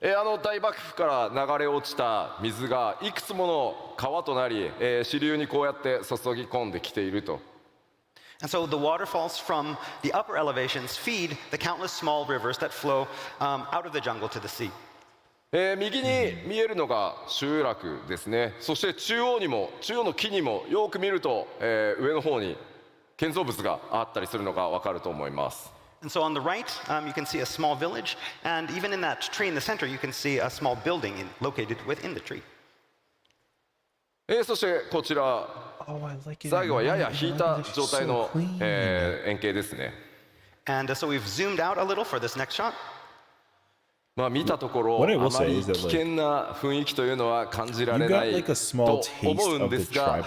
大瀑布から流れ落ちた水がいくつもの川となり、支流にこうやって注ぎ込んできていると。And so the waterfalls from the upper elevations feed the countless small rivers that flow out of the jungle to the sea. 右に見えるのが集落ですね。そして中央の木にもよく見ると、上の方に建造物があったりするのがわかると思います。And so on the right, you can see a small village, and even in that tree in the center, you can see a small building located within the tree. そしてこちら、最後はやや引いた状態の、円形ですね。And so we've zoomed out a little for this next shot. まあ見たところ、あまり危険な雰囲気というのは感じられないと思うんですが、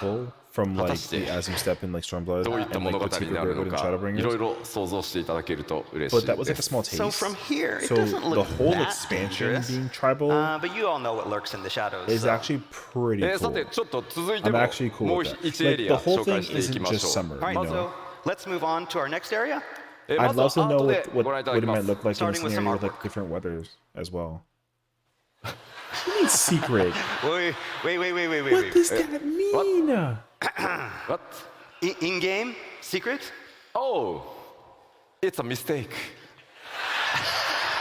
from 果 like たして as you step in like Stormblood どういった and 物 like 語 the になる Secret の Road and か、い Shadowbringers. ろいろ想像していただけると嬉し But い that was で like a す。 small So taste. from here, it So doesn't look the whole that expansion dangerous. being tribal But you all know what lurks in the shadows. is So. actually pretty さ cool. てちょっと続いて I'm も actually cool もう with that. 1エ Like リ the ア whole 紹介 thing していき isn't ま just しょう。 summer, All right, you know. so let's move on to our next area. ま I'd ずは love to アー know トで what ご覧いただ it きま might す。 look like in a Starting with some scenario with like artwork. different weathers as well. What do you mean secret? Wait. What does that mean? What? In-game secret? Oh, it's a mistake.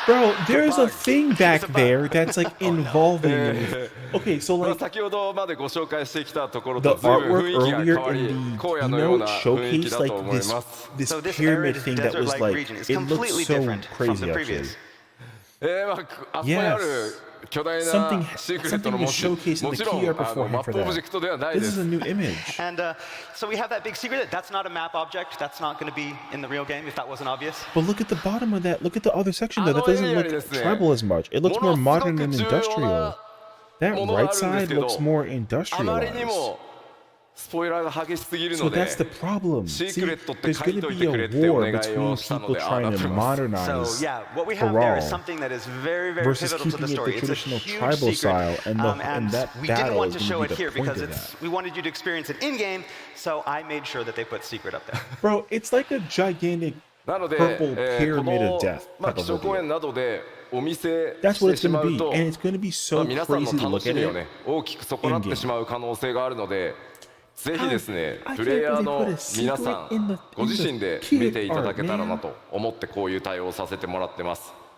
Bro, there's a bug. thing back there that's like involving me. Okay, so まあ like 先ほどまでご紹介してきたところ the と随分 artwork 雰囲気が変 earlier わり、 in the 荒野のよう keynote な雰囲気 showcased だと like 思います。 this So this pyramid arid thing that was desert-like like region is it looked completely so different from crazy the actually. previous. まああそこにある巨大な Something シークレットの was 文字、 showcased in も the ちろん key art マッ beforehand for プオブジェ that. クトではない This で is す a。new image. And so we have that big secret. That's not a map object. That's not going to be in the real game if that wasn't obvious. But look at the bottom of that. Look at the other section though. That doesn't look ですね、 tribal as much. It looks more modern and ものすごく重要 industrial. な That ものがあ right るんです side けど、 looks more あまりに industrialized. もスポイラーが激しすぎる So ので、 that's the problem. シ See, ークレットって there's 書い going と to い be てくれ a ってお war 願いを between したの people で、ああ trying なって to ます。 modernize So yeah, what we have there is Corral something that is very, very versus pivotal to the keeping it story. the It's a traditional huge tribal secret, style, and and that we didn't battle want is to show going to it be here the point because of we that. wanted you to experience it in game. So I made sure that they put secret up there. Bro, it's like a gigantic なので、 purple こ pyramid の of death まあ type 気 of 象公園 idea. などでお見せ That's し what て it's し going ま to う be, と、 and it's going to be まあ so 皆さんの crazy to 楽 look し at みを it. ね大きく損なってしまう可能性があるので、ぜひですね I プレイヤー can't の believe they put a 皆さ secret in ん the ご自身で key 見ていただけ art, たらな man. と思ってこういう対応をさせてもらってます。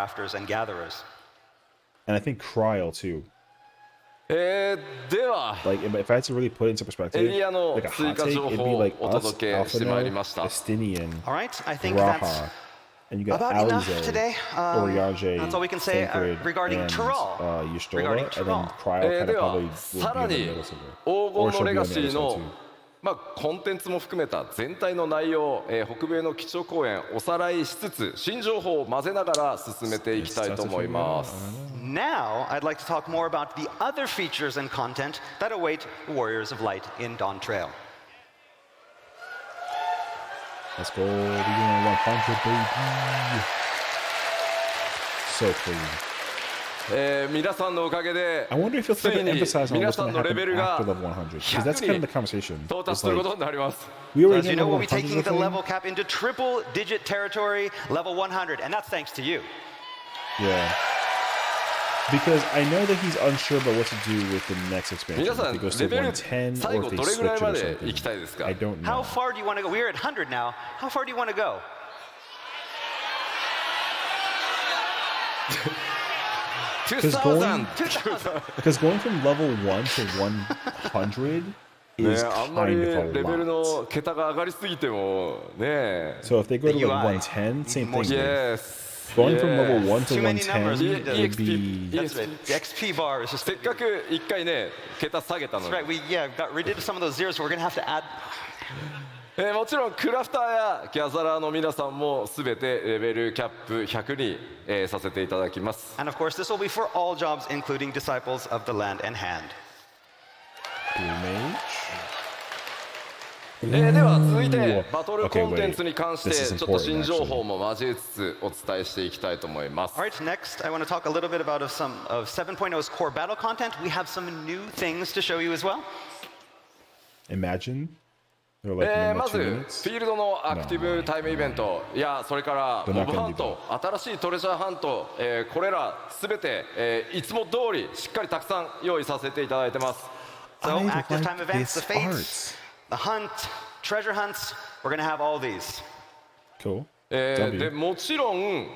crafters and gatherers. And I think Cryle too. では Like, if I had to really put it into perspective, エリアの like a hot 追加 take, 情 it'd 報 be を like お us, 届けしてまいりま Alphano, した。 Estinian, All right, I think Raha, that's and you got About enough Alize, today. Oriage, That's all we can say Tancred, regarding and, Tyrrell. Yustola, Regarding and then Tyrrell. Cryo kind で of は probably would さ be ら in the に middle somewhere. 黄 Or 金の she'll レ be ガ on シ the other ー side の too. コンテンツも含めた全体の内容、北米の基調講演おさらいしつつ新情報を混ぜながら進めていきたいと思います。 Now, I'd like to talk more about the other features and content that await Warriors of Light in Dawn Trail. Let's go. We're doing 100, baby. So clean. 皆さんのおかげで I wonder if he'll つ try い to に emphasize on 皆 what's さ going ん to のレベ happen ルが after level 100. Because that's 100 kind of に the conversation. 到達 It's する like, ことになります。 we already As you know know, we'll level be 100 is taking a the thing. level cap into triple digit territory, level 100, and that's thanks to you. Yeah. Because I know that he's unsure about what to do with the next expansion. 皆さ If ん it goes レ to ベル 110 最 or 後 if they どれぐ switch らい it ま or で something. 行きたいですか I don't How know. far do you want to go? We're at 100 now. How far do you want to go? 'Cause 2000 Because going from level 1 to 100ね is あんまり kind レ of ベ a ル lot. の桁が上がりすぎてもね So if they go to The like UI. 110, same More thing. Like, Yes going from level 1 to Too many numbers. 110 Yeah, would be... That's right. The XP bar is just. せっかく一回ね桁下げたの That's に right. We did some of those zeros, so we're going to have to add. もちろんクラフターやギャザラーの皆さんもすべてレベルキャップ100に、させていただきます And of course, this will be for all jobs, including disciples of the land and hand. Blue Mage. では続いてバトル Okay, コンテンツに関して wait. This is ちょっと important, 新情報も交えつつお伝えしていきたいと思います All right, next, I want to talk a little bit about some of 7.0's core battle content. We have some new things to show you as well. Imagine. They're like no ま more ず 2 フ minutes. ィールドのアクティブタイムイベントいやそれからモブハント新しいトレジャーハント、これらすべて、いつも通りしっかりたくさん用意させていただいてます So, I active like time events, the this fates, the hunt, treasure hunts, we're going to have all these. Cool. でもちろん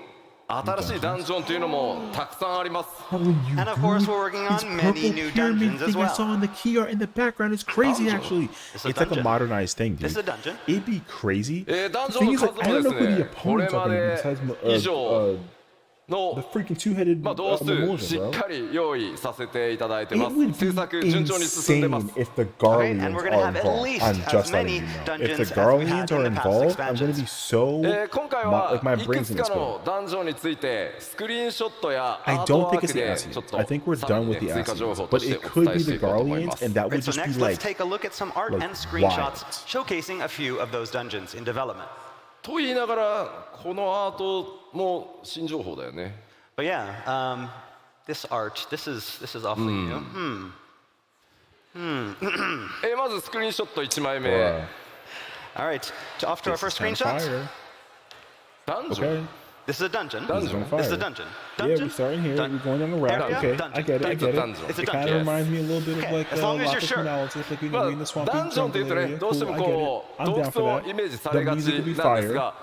新しいダンジョンというのもたくさんあります And of course, we're working on many new dungeons as thing I well. saw in the key art in the background is crazy, Dungeon. actually. It's a It's like a dungeon. modernized thing, dude. This is a dungeon. It'd be crazy. ダン The ジョン thing の is, 数 like, も I で don't す know who the ねこれ opponents ま are で besides 以上 the の freaking two-headed 同数 Memorial, しっ bro. かり用意させていただいて It ます would 制 be 作順調に進んでます insane if the Okay, and Garleans we're gonna are have at involved. least I'm as just letting many you know. If dungeons the as we had Garleans in are the past involved, I'm gonna expansions. be so 今回は like my いく brain's つ gonna か explode. のダンジョンについてスクリーンショットやア I ート don't ワ think ー it's ク the で Ascians. ちょっと I think we're さら done に with ね the 追加情報 Ascians. と But して it お could 伝え be して the いこうと思い Garleans, ます and that would Great, so just be next, let's like take a look at some art like and screenshots wild. showcasing a few of those dungeons in development. と言いながらこのアートも新情報だよね But yeah, this art, this is awfully new. まずスクリーンショット1枚目 Bruh. All right, off to our This first is kinda screenshots. fire. ダンジョン Okay. This is a dungeon. Dungeon. This is on This is a fire. dungeon. Yeah, we're starting here. Dun- We're going down the route. Area, Okay, dungeon. I get it. I It's a get it. dungeon. It's a It kind dungeon. of reminds me a little bit Okay, of like as long as you're Locust sure. Analysis, like you ま know, あ in the swampy ダンジョンというと jungle ね area. どうしても Cool, I get こ it. う I'm 洞 down for 窟を that. イメージさ The れがち music will be なんです fire. が、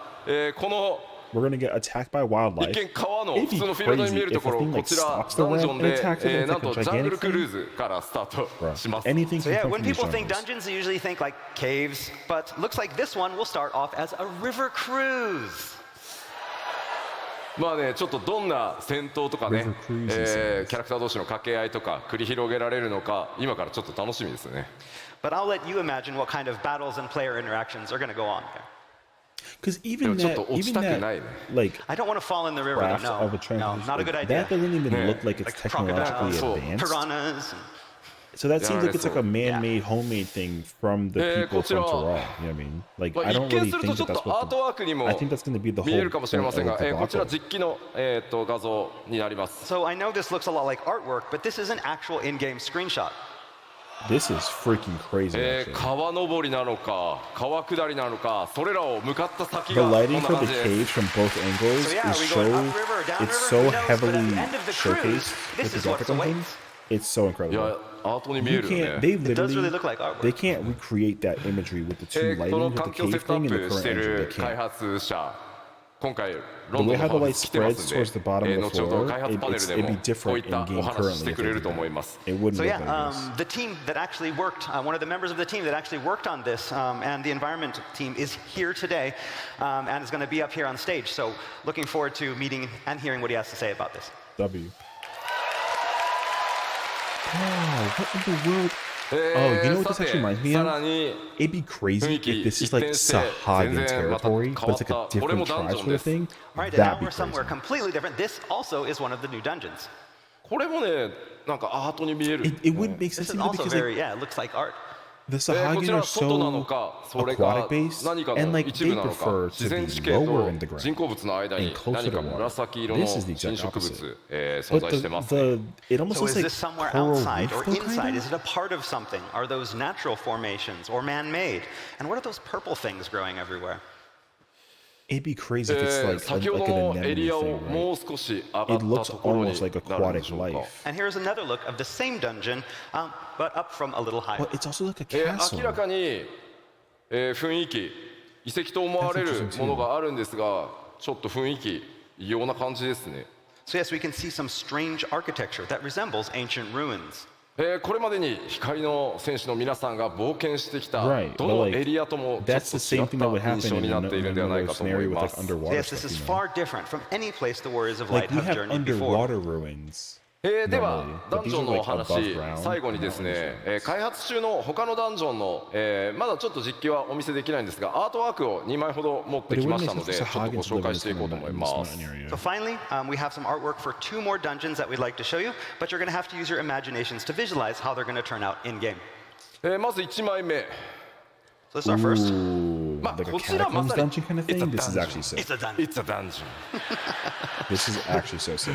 この We're gonna get attacked by 一 wildlife. 見川の It'd 普 be 通のフィールドに見え crazy ると if こ a ろ thing こ like ちら stops the ダンジョ ramp ン and で、 attacks it in なん like と a ジャングル gigantic クルー thing. ズからスタート Bruh, します anything So can yeah, come when from these people think jungles. dungeons, they usually think like caves, but looks like this one will start off as a river cruise. まあねちょっとどんな戦闘とかね River cruises. キャラクター同士の掛け合いとか繰り広げられるのか今からちょっと楽しみですね But I'll let you imagine what kind of battles and player interactions are going to go on there. Because で even もちょっ that, と落ち even たくない that, ね like I don't want to fall in the river. craft No, of a no, translation, not a good idea. that doesn't even Yeah. look like it's Like technologically crocodiles, advanced. piranhas. So that Yeah, seems like it's like a so- man-made, homemade thing from the people こちら from Terral. You know what I mean? Like まあ I 一 don't 見 really すると think ちょっ that that's とアー what トワークにも I think that's going to be the 見え whole るかもしれま point せん of が、 the こちら debacle. 実機の、画像になります So I know this looks a lot like artwork, but this is an actual in-game screenshot. This is freaking crazy. Actually. 川登りなのか川下りなのかそれらを向かった先 The がこん lighting な for 感 the じです caves from both angles So yeah, is are we so going upriver or downriver? it's so Who knows? But at heavily the end of the cruise, showcased this with the is what graphic on things. awaits. It's so いや incredible. アートに見 You えるよ can't. ね They It does really literally look like artwork. they can't recreate that imagery with the two この lighting with 環 the 境セ cave ットア thing and ッ the プして current engine. る They 開 can't. 発者今回 The ロンド way ンの how フ the ァン light フェス来てます spreads ん towards the bottom で、 of the 後ほど floor, 開発パネルで it'd も be こうい different った in お game 話 currently して if くれ they る did と that. 思います It wouldn't So look yeah, like this. the team that actually worked, one of the members of the team that actually worked on this, and the environment team is here today, and is going to be up here on stage. So looking forward to meeting and hearing what he has to say about this. W. Oh, what in the world? Oh, you know what this actually reminds me さ of? らに It'd be crazy 雰囲気 if this is 一 like 転して Sahagin 全然また territory, 変 but わ it's っ like a たこれも different ダンジ tribe ョン sort で of す thing. All right, and now That'd be we're somewhere crazy. completely different. This also is one of the new dungeons. これもねなんかアートに見える It wouldn't make This sense is to me also because very, like, yeah, it looks like art. the こち Sahagin ら are は外なの so かそれか aquatic based, 何か and の like 一 they 部なのか prefer 自 to 然 be 地形 lower と in the 人 ground. 工物の間 and に closer 何 to か water. 紫色の This is the 侵 exact 食 opposite. 物、存 But 在してますね it almost So looks is like this somewhere coral outside reef or though, inside? kinda? Is it a part of something? Are those natural formations or man-made? And what are those purple things growing everywhere? It'd be crazy if it's like, 先ほ like ど an のエリ anemone アを thing, も right? う少し上が It っ looks たところに almost like なるんで aquatic しょうか life. And here's another look of the same dungeon, but up from a little higher. Well, it's also like a castle. 明らかに、雰囲気遺跡と思われるものがあるんですがちょっと雰囲気異様な感じですね So yes, we can see some strange architecture that resembles ancient ruins. これまでに光の戦士の皆さんが冒険してきた Right, ど but の like, エリアともちょっ that's と the 違 same っ thing that た would 印 happen 象 in になっているんではないか another と思い scenario with ま like す underwater Yes, this stuff, is you know? far different from any place the Warriors of Light Like we have have journeyed before. underwater ruins. では normally, ダ but ンジ these ョ are ンのお like 話 above ground. 最後にですね、開発中の他のダンジョンの、まだちょっと実機はお見せできないんですがアートワークを2枚ほど持ってきましたのでちょっとご紹介していこうと思います So finally, we have some artwork for 2 more dungeons that we'd like to show you, but you're going to have to use your imaginations to visualize how they're going to turn out in-game. まず1枚目 So let's start first. Ooh, Ma, like a こちらま catacombs さに dungeon kind of It's a thing. This is dungeon. actually sick. It's a dungeon. It's a dungeon This is actually so sick.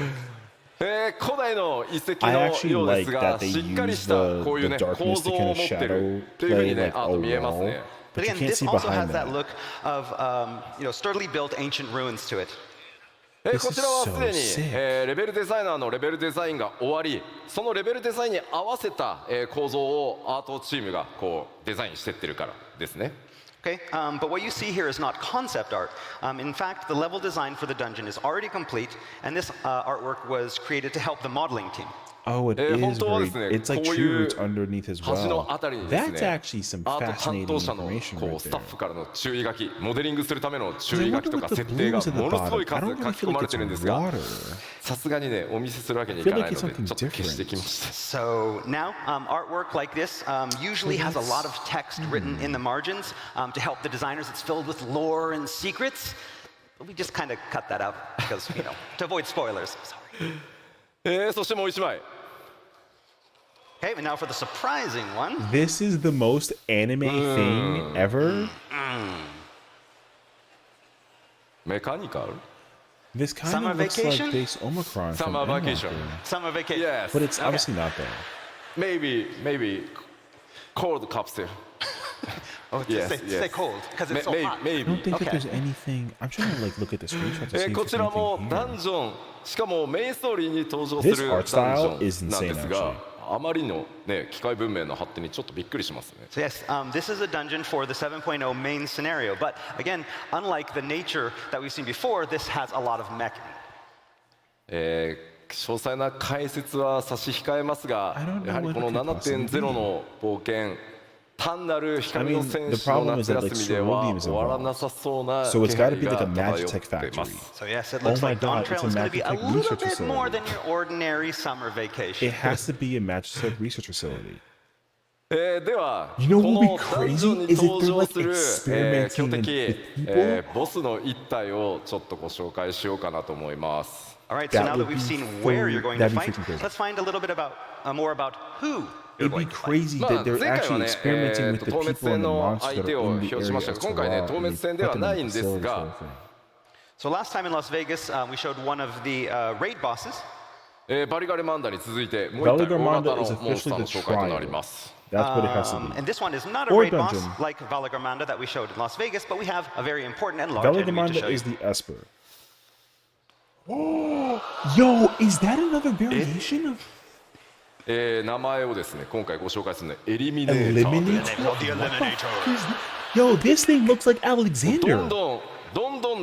古代の遺跡 I の actually ようで like すが that they しっかり use したこういう the ね構 darkness 造 to を kind 持 of ってる shadow っていうふう play にね like ア a ート見えますね wall, But but you again, can't this see also behind has that that. look of sturdily built ancient ruins to it. こちらはすで This is so に、 sick. レベルデザイナーのレベルデザインが終わりそのレベルデザインに合わせた、構造をアートチームがこうデザインしてってるからですね Okay, but what you see here is not concept art. In fact, the level design for the dungeon is already complete, and this artwork was created to help the modeling team. Oh, it 本 is 当は very. ですね It's like こう tree いう roots underneath as 橋の well. あたりにです That's ね actually some アート担 fascinating 当者の information こ right うスタッ there. フからの注意書きモデリングするための I 注意書き wonder と what か the 設定が blues at the ものすご bottom. い I 数 don't 書 really き feel 込ま like れてるん it's ですが water. さすがにねお見せするわけにい I か feel な like いの it's で something ちょっと消してきました So now, artwork like this usually has a lot of text written in the margins to help the designers. It's filled with lore and secrets. But we just kind of cut that out because, to avoid spoilers. Sorry. そしてもう一枚 Okay, and now for the surprising one. This is the most anime thing ever. メカニカル This kind Summer of looks vacation? like base Omicron from Summer vacation. Endwalker. Summer vacation. Yes But it's obviously not there. maybe cold capsule Oh, Yes, say yes. cold because it's so hot. I maybe don't think Okay. that there's anything. I'm trying to like look at the screenshot to see if こ there's ちらも anything ダン here. ジョンしかもメインストーリーに登場する This ダ art ンジョ style is ンなん insane, ですがあまりの、ね、機械文明の発展にちょっとびっくりしますね So yes, this is a dungeon for the 7.0 main scenario. But again, unlike the nature that we've seen before, this has a lot of mech. 詳細な解説は差し控えますが I don't know やはりこの what it could possibly 7.0の冒険単なる光の戦 I mean, the 士の problem is 夏 that, 休みでは like, ceruleum is 終わらなさそうな So 気 it's 配 got to be が like a 漂 Magitech っていま factory. す So yes, it Oh looks my like God, Dawn it's Trail a is going to be a Magitech little research bit more facility. than your ordinary summer vacation. It has to be a Magitech research facility. では、 You know こ what would の be ダンジョンに crazy? Is if 登 they're 場 like する、 experimenting 強敵 with people? ボスの一体をちょっとご紹介しようかなと思います All right, so That now that would we've be seen where you're going to that'd be fight, freaking crazy. let's find a little bit about more about who you're It'd be going to fight. crazy まあ that they're 前回は actually ね、 experimenting with the 透滅 people 戦 and the の monsters 相 that 手 are を in the 表しま area した as が今回ね well, 透 and 滅 they 戦で put は them な in いん the です facilities が sort of thing. So last time in Las Vegas, we showed one of the raid bosses. バリガレマンダに続いてもう一体大型 Valigarmanda is のモンスター officially の the 紹介となり trial. ます That's what it has to And be. this one is not a Or raid boss dungeon. like Valigarmanda that we showed in Las Vegas, but we have a very important and large enemy to Valigamanda show you. is the Esper. Yo, is that another variation of 名前をですね今回ご紹介するのはエリミネーター Eliminator? Yo, this thing looks like どん Alexander. どん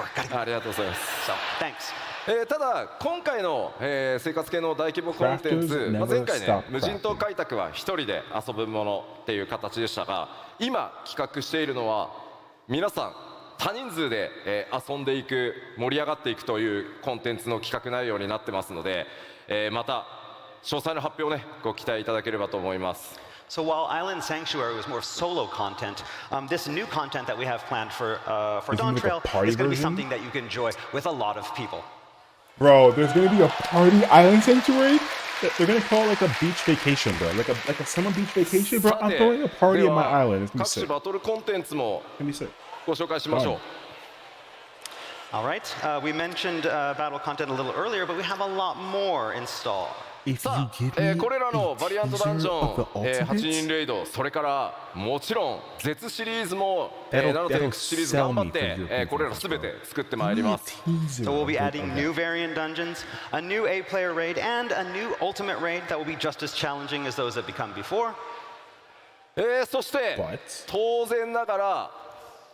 work. Gotta go. ありがとうございます。 So, thanks. ただ今回の、生活系の大規模コンテンツ、 Crafters never 前回ね stop 無人島開拓は一人で遊ぶものっていう形でしたが、今企画しているのは皆さん多人数で、遊んでいく、盛り上がっていくというコンテンツの企画内容になってますので、また詳細の発表をねご期待いただければと思います。So while Island Sanctuary was more solo content, this new content that we have planned for Dawn like a Trail party is going to be version? something that you can enjoy with a lot of people. Bro, there's gonna be a party island sanctuary? They're gonna call it like a beach vacation, bro. Like a summer beach vacation, bro. I'm throwing a party at my island. It's gonna be 各 sick. 種バトルコンテンツも It's gonna be sick. ご紹介しましょう。 All right, we mentioned battle content a little earlier, but we have a lot more installed. If さあ、これらのバリアントダンジョン、8人レイド、それからもちろん Z シリーズも、7.X シリーズ頑張って、これらすべて作ってまいります。 So we'll be adding new variant dungeons, a new 8-player raid, and a new ultimate raid that will be just as challenging as those that become before. そして But 当然ながら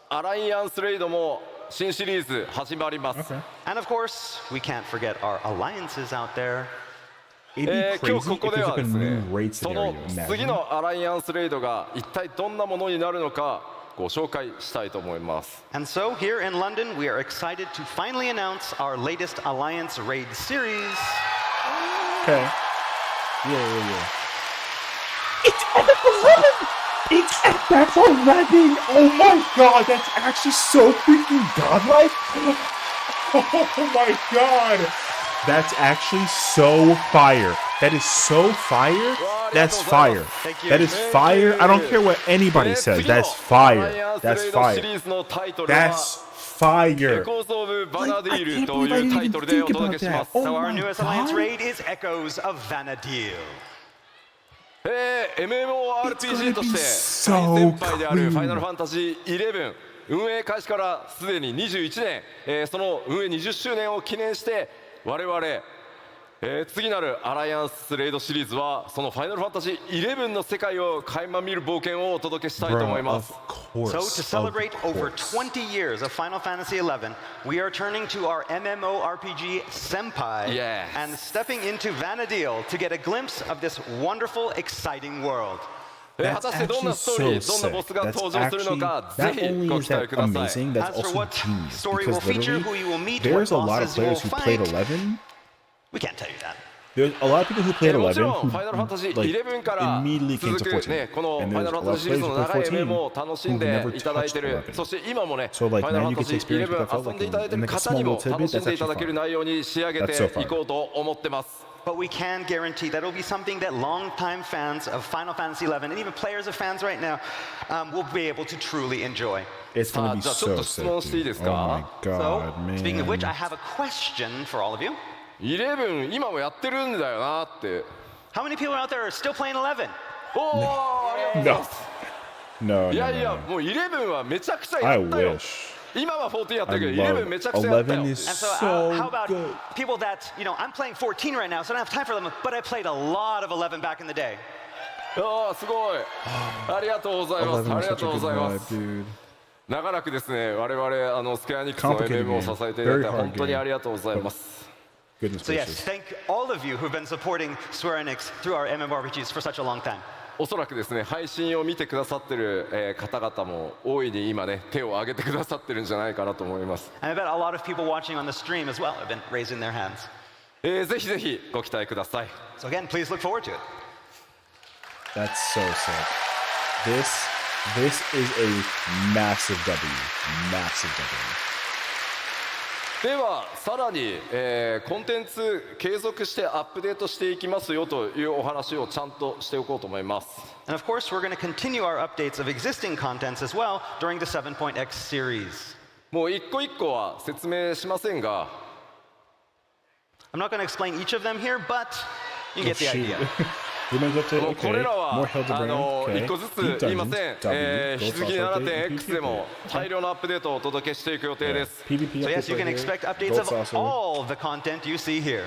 アライアンスレイドも新シリーズ始まります。 Okay. And of course, we can't forget our alliances out there. It'd be 今 crazy 日こ if こで there's は like で a すね new raid そ scenario. の Imagine. 次のアライアンスレイドが一体どんなものになるのかご紹介したいと思います。 And so here in London, we are excited to finally announce our latest alliance raid series. Okay. Yeah. It's F11! It's FF11! Oh my god, that's actually so freaking godlike! Oh my god! That's actually so fire. That is so fire. That's fire. Thank you. That is fire. I don't care what anybody says. That's fire. That's シ fire. リーズのタイトルは That's fire. Echoes of Vanadil I can't と believe I いう didn't タイ even トルでお think 届 about けしま that. す。 Oh So our my newest alliance god. raid is Echoes of Vanadil. MMORPG として so 大先輩である clean. ファイナルファンタジー11運営開始からすでに21年、その運営20周年を記念して我々、次なるアライアンスレイドシリーズはそのファイナルファンタジー11の世界を垣間見る冒険をお届けしたいと思い Bro, ま of す。 course. So to celebrate of over course. 20 years of Final Fantasy XI, we are turning to our MMORPG Senpai Yes. and stepping into Vanadil to get a glimpse of this wonderful, exciting world. 果 That's たしてどんな actually ストーリー、 so どんなボ sick. スが That's 登場するの actually か、ぜ not ひ only ご is 期待 that ください。 amazing, that's As for also what genius. story will Because feature, literally, who you will meet, there's what a lot of bosses you will players who played fight, 11. we can't tell you that. There's a lot of people who played もち 11 ろん who ファイナルファンタジー like 11から immediately came 続 to くね 14. このファイ And ナ there's ル a ファン lot タ of ジーシリー players ズ who の played 長い 14 MM を楽しん who've で never いただいて touched る 11. そして今もね So ファイ like ナル now ファン you タ get ジ to ー experience 11 what that felt 遊ん like でいただいて in る like a 方 small に little も tidbit. 楽しん That's でいた actually だける fun. 内容に仕上げて That's so fire. いこうと思ってます。 But we can guarantee that it'll be something that longtime fans of Final Fantasy XI and even players of fans right now will be able to truly enjoy. It's さ gonna あ be じゃあちょっ so と質問 sick. していい Dude. です Oh my か So, god, speaking of which, I man. have a question for all of you. 11今もやってるんだよなって How many people out there are still playing 11? おおありがとうござい No. ます No, い no, やいや no, no. もう11はめちゃくちゃ I やったよ wish. 今は14やって I るけど love 11めちゃくちゃやったよ 11 is And so, so how about good. people that, I'm playing 14 right now, so I don't have time for them, but I played a lot of 11 back in the day. ああすごいありがとうございます 11あ is りが such とう a ご good ざいま vibe, す dude. 長らくですね我々スクエアニックスの Complicated MM を game. 支えていただい Very て hard 本当に game. ありがとうございます Goodness So yes, gracious. thank all of you who've been supporting Square Enix through our MMORPGs for such a long time. おそらくですね配信を見てくださってる、方々も大いに今ね手を挙げてくださってるんじゃないかなと思います、 And I bet a lot of people watching on the stream as well have been raising their hands. ぜひぜひご期待ください So again, please look forward to it. That's so sick. This is a massive W. Massive W. ではさらに、コンテンツ継続してアップデートしていきますよというお話をちゃんとしておこうと思います And of course, we're going to continue our updates of existing contents as well during the 7.x series. もう一個一個は説明しませんが I'm not going to explain each of them here, but you get the Shoot. idea. Reminds up to もうこ okay. れらは More Hildebrand. Okay. 一個ずつ Deep 言いま dungeons. せん、 W. 引き Gold 続き Saucer Update.7.x でも PvP. 大量のアップデートをお届けしていく予定です PvP So yes, updates you can right expect here. updates Gold of Saucer. all the content you see here.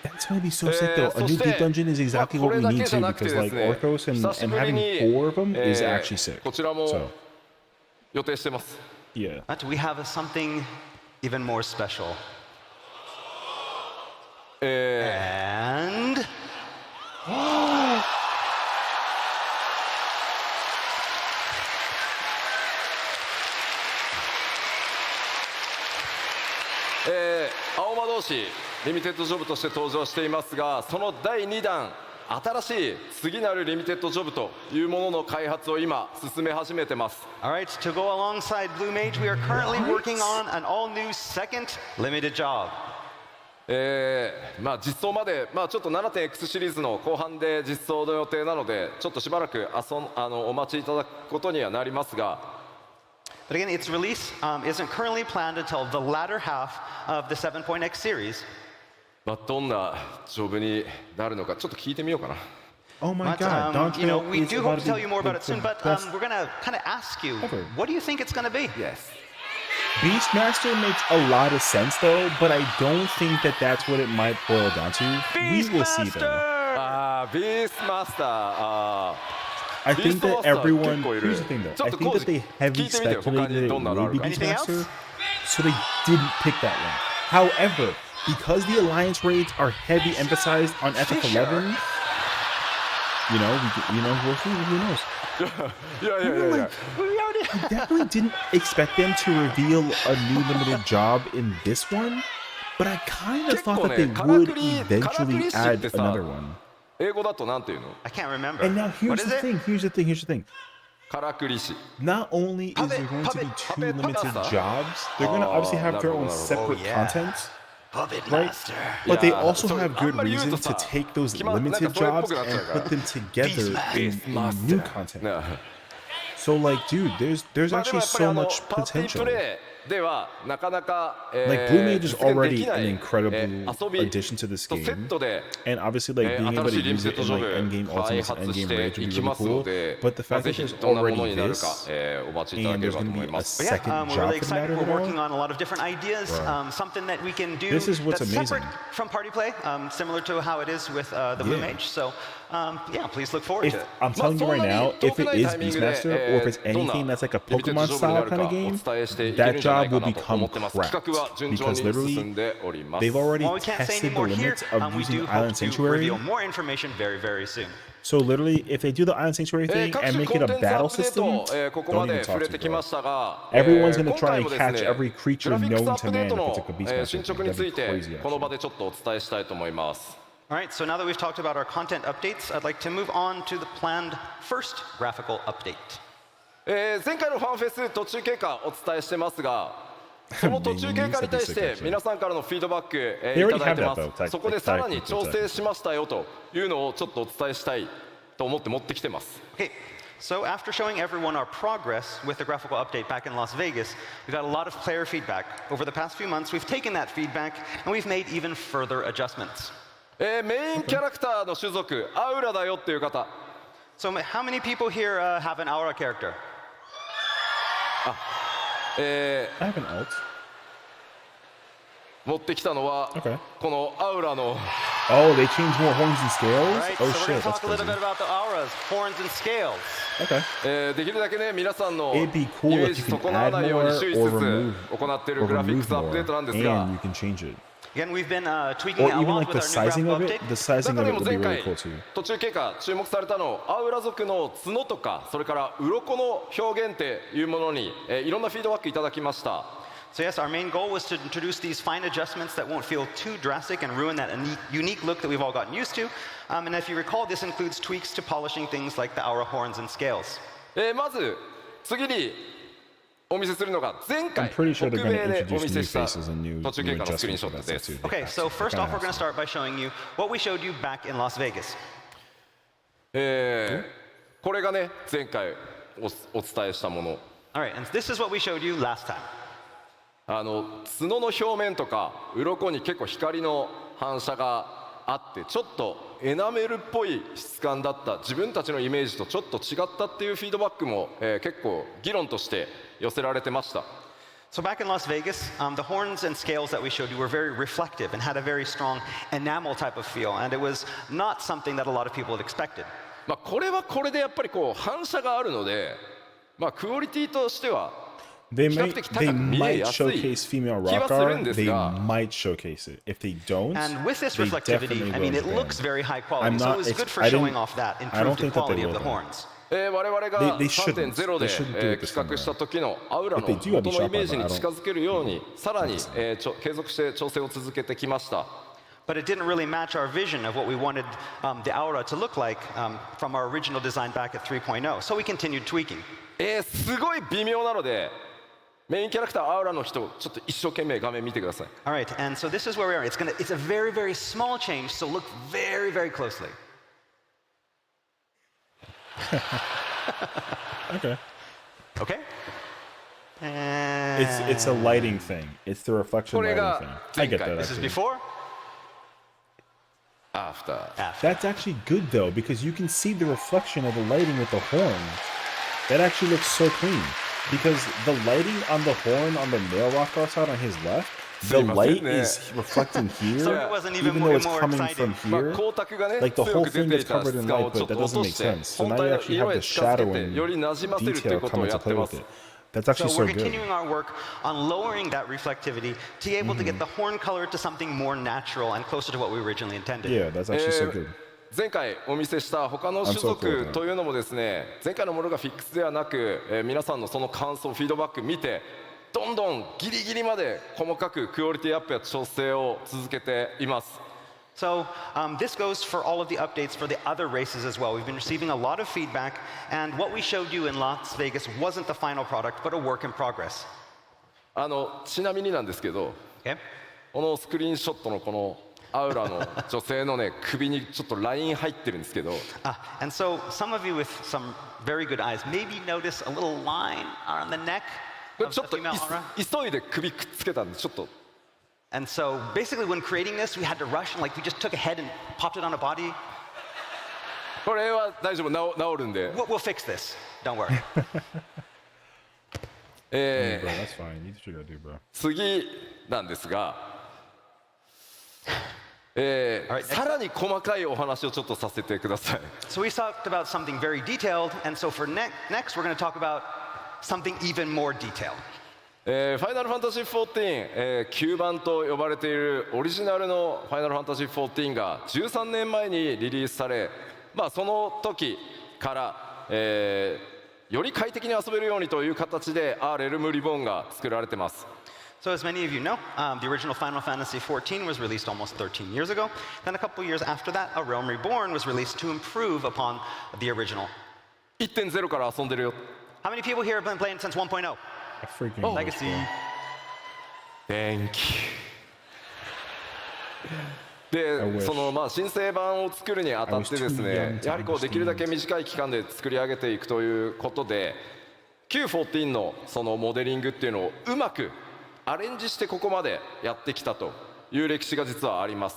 That's gonna be so sick though. A new そして deep dungeon is exactly こ what れ we だ need けじゃ to なくて because で like すね Orcos 久 and し and ぶり having に 4 of them is actually sick. こちらも So 予定してます yeah. But we have something even more special. And青魔同士リミテッドジョブとして登場していますがその第2弾新しい次なるリミテッドジョブというものの開発を今進め始めてます。 All right, to go alongside Blue Mage, we are currently working on an all-new second limited job. まあ実装まで、まあ、ちょっと 7.x シリーズの後半で実装の予定なのでちょっとしばらくお待ちいただくことにはなりますが、 But again, its release isn't currently planned until the latter half of the 7.x series. まあ、どんなジョブになるのかちょっと聞いてみようかな。 Oh my But, god, Dawn you know, Trail we is do about hope to tell be you more about the it soon, but best we're going to kind of ask you, ever. what do you think it's going to be? Yes. Beastmaster makes a lot of sense though, but I don't think that that's what it might boil down to. We will see though. ああ、ビーストマスター。あ I think that Beastmaster everyone. 結構いる。 Here's the thing though. ちょ I っと think that they 聞 heavily いてみてよ。他 speculated に it どんなのあ would る be か。 Anything Beastmaster, else? so they didn't pick that one. However, because the alliance raids are heavy emphasized on FF11, you know, who knows? いやいやいやいや。 I definitely didn't expect them to reveal a new limited job in this one, but I kind of thought that they would eventually add another one. 英語だとなんていうの？ I can't remember. And now What here's is the it? thing. Here's the thing. からくり師。 Not only is there going to be two limited jobs, they're going to obviously have their own separate content, Puppet right? Master. But they Yeah, also so have good I'm reason used to to take those Kima- limited jobs like a and put them together in Beastmaster. new content. ね So like, dude, there's まあでも actually やっぱり so much パーティー potential. プレイではなかなか、 Like Blue Mage is 実現で already きない an incredible 遊び addition to this とセッ game. トで And obviously, like being able 新 to しいリミ use テッ it ド in ジョ like ブ endgame 開 ultimates 発 and し endgame て rage い would き be ま really すの cool. で、 But the まあ fact ぜ that ひ there's どんなもの already になるか、 this, お待ちいただ and けれ there's ばと going to 思 be い a ます。 But yeah, second we're job really for the excited. matter We're of it working all. on a lot of different ideas, something that we can do This is what's that's amazing. separate from party play, similar to how it is with the Blue Yeah. Mage. So, yeah, please look forward If to it. I'm telling you right now, if it is Beastmaster or if it's どんな anything that's like a リミテッド Pokemon ジョブにな style るか kind お of game, 伝えしていける that んじゃない job か will なと思 become ってます。企画は cracked 順調 because に進 literally んでおります。 they've already While we can't say any tested the more here, limits of we using do the hope Island to Sanctuary. reveal more information very, very soon. So literally, if they do the Island Sanctuary thing 各 and 種 make コン it テ a ンツア battle ップデー system, ト、ここま don't で even 触 talk れ to て me, きま bro. したが、 Everyone's gonna 今 try 回 and もです catch ね、 every creature グラフィックス known ア to ップデー man ト if の it's like a 進 Beastmaster 捗 thing. に That'd つ be いて crazy, この場 actually. でちょっとお伝えしたいと思います。 All right, so now that we've talked about our content updates, I'd like to move on to the planned first graphical update. 前回のファンフェス途中経過お伝えしてますが、その途中経過に対して皆さんからのフィードバック、いただいてます。そこでさらに調整しましたよというのをちょっとお伝えしたいと思って持ってきてます。 Okay, so after showing everyone our progress with the graphical update back in Las Vegas, we got a lot of player feedback. Over the past few months, we've taken that feedback and we've made even further adjustments. メインキャラクターの種族アウラだよっていう方、 So how many people here have an aura character? I have an alt. 持ってきたのは Okay. このアウラの Oh, they changed more horns and scales? All right, Oh so we're going shit, to that's talk a little bit crazy. about the auras, horns, and scales. Okay. できるだけね皆さんの It'd be イ cool メー if ジ you can 損なわ add ないよう more に注意し or つ remove つ行っている or グラフィック remove スアップデー more, トなんです and が you can change it. Again, we've been tweaking Or a even lot like with the our new sizing graphical of it. update. The sizing 中 of で it も would be 前 really 回 cool too. 途中経過注目されたのアウラ族の角とかそれから鱗の表現っていうものにいろんなフィードバックいただきました。 So yes, our main goal was to introduce these fine adjustments that won't feel too drastic and ruin that unique look that we've all gotten used to. And if you recall, this includes tweaks to polishing things like the aura horns and scales. まず次にお見せするのが前 I'm 回 pretty 北 sure they're 米 going to でお introduce 見 new せした faces and new 途中経過のスクリーン adjustments ショ for ッ that トで stuff す。 too. Okay, so first off, we're going to start by showing you what we showed you back in Las Vegas. これがね前回お伝えしたもの。 All right, and this is what we showed you last time. 角の表面とか鱗に結構光の反射があってちょっとエナメルっぽい質感だった自分たちのイメージとちょっと違ったっていうフィードバックも、結構議論として寄せられてました。 So back in Las Vegas, the horns and scales that we showed you were very reflective and had a very strong enamel type of feel, and it was not something that a lot of people had expected. まあこれはこれでやっぱりこう反射があるので、まあクオリティとしては They 比較 might 的高く見え might やすい showcase female 気は rock するん art. です They が might showcase it. If they don't, And with this they reflectivity, definitely I mean, will it in looks Japan. very high quality, I'm so not- it was good for I didn't- showing off that I don't improved think that they quality of will, the though. horns. 我々が They shouldn't. 3.0 で They shouldn't do it this 企画した時のアウラの If they do, I'd 元 be のイ shocked メー by ジ that. に近づけるようにさらに継続して調整を続けてきました。But it didn't really match our vision of what we wanted the aura to look like from our original design back at 3.0. So we continued tweaking. すごい微妙なのでメインキャラクターアウラの人ちょっと一生懸命画面見てください。 All right, and so this is where we are. It's a very, very small change, so look very, very closely. Okay. Okay? And It's a lighting thing. It's the reflection これ lighting が thing. I 前 get 回 that. this is Actually. before, After after. That's actually good though, because you can see the reflection of the lighting with the horn. That actually looks so clean. Because the lighting on the horn on the male Rothgar side on his left, the light is reflecting here, So it wasn't even though it's more coming exciting. from まあ here. 光沢がね Like the 強 whole く出 thing てい gets た covered 質 in 感 light, をちょ but っと that 落 doesn't と make して sense. So 本 now 体 you の actually 色 have へ the 近づけ shadowing てより馴染ませるっていう detail ことを comes や to って play ま with す it. That's actually So so we're good. continuing our work on lowering that reflectivity to be able to get the horn color to something more natural and closer to what we originally intended. Yeah, that's actually so good. 前回お見せした他の種 I'm so cool with 族 that. というのもですね前回のものがフィックスではなく、皆さんのその感想フィードバック見てどんどんギリギリまで細かくクオリティアップや調整を続けています。 So this goes for all of the updates for the other races as well. We've been receiving a lot of feedback, and what we showed you in Las Vegas wasn't the final product, but a work in progress. ちなみになんですけど Okay? このスクリーンショットのこのアウラの女性のね首にちょっとライン入ってるんですけど And so some of you with some very good eyes maybe notice a little line on the neck これ of ちょ the っと female aura. 急いで首くっつけたんでちょっと And so basically when creating this, we had to rush and like we just took ahead and popped it on a body. これは大丈夫治るんで We'll fix this. Don't worry. Bro, that's fine. You do what you gotta do, bro. 次なんですがさらに細かいお話をちょっとさせてください。 So we talked about something very detailed, and so for next we're going to talk about something even more detailed. ファイナルファンタジー14、9番と呼ばれているオリジナルのファイナルファンタジー14が13年前にリリースされ、まあ、その時から、より快適に遊べるようにという形で R エルムリボーンが作られています。 So as many of you know, the original Final Fantasy XIV was released almost 13 years ago. Then a couple years after that, A Realm Reborn was released to improve upon the original. 1.0 から遊んでるよ。 How many people here have been playing since 1.0? I freaking wish, Legacy. bro. Thank you. で wish. そのまあ新生版を作るにあたってです I was too ね young to やはりこうできるだけ understand. 短い期間で作り上げていくということで Q14 のそのモデリングっていうのをうまくアレンジしてここまでやってきたという歴史が実はあります。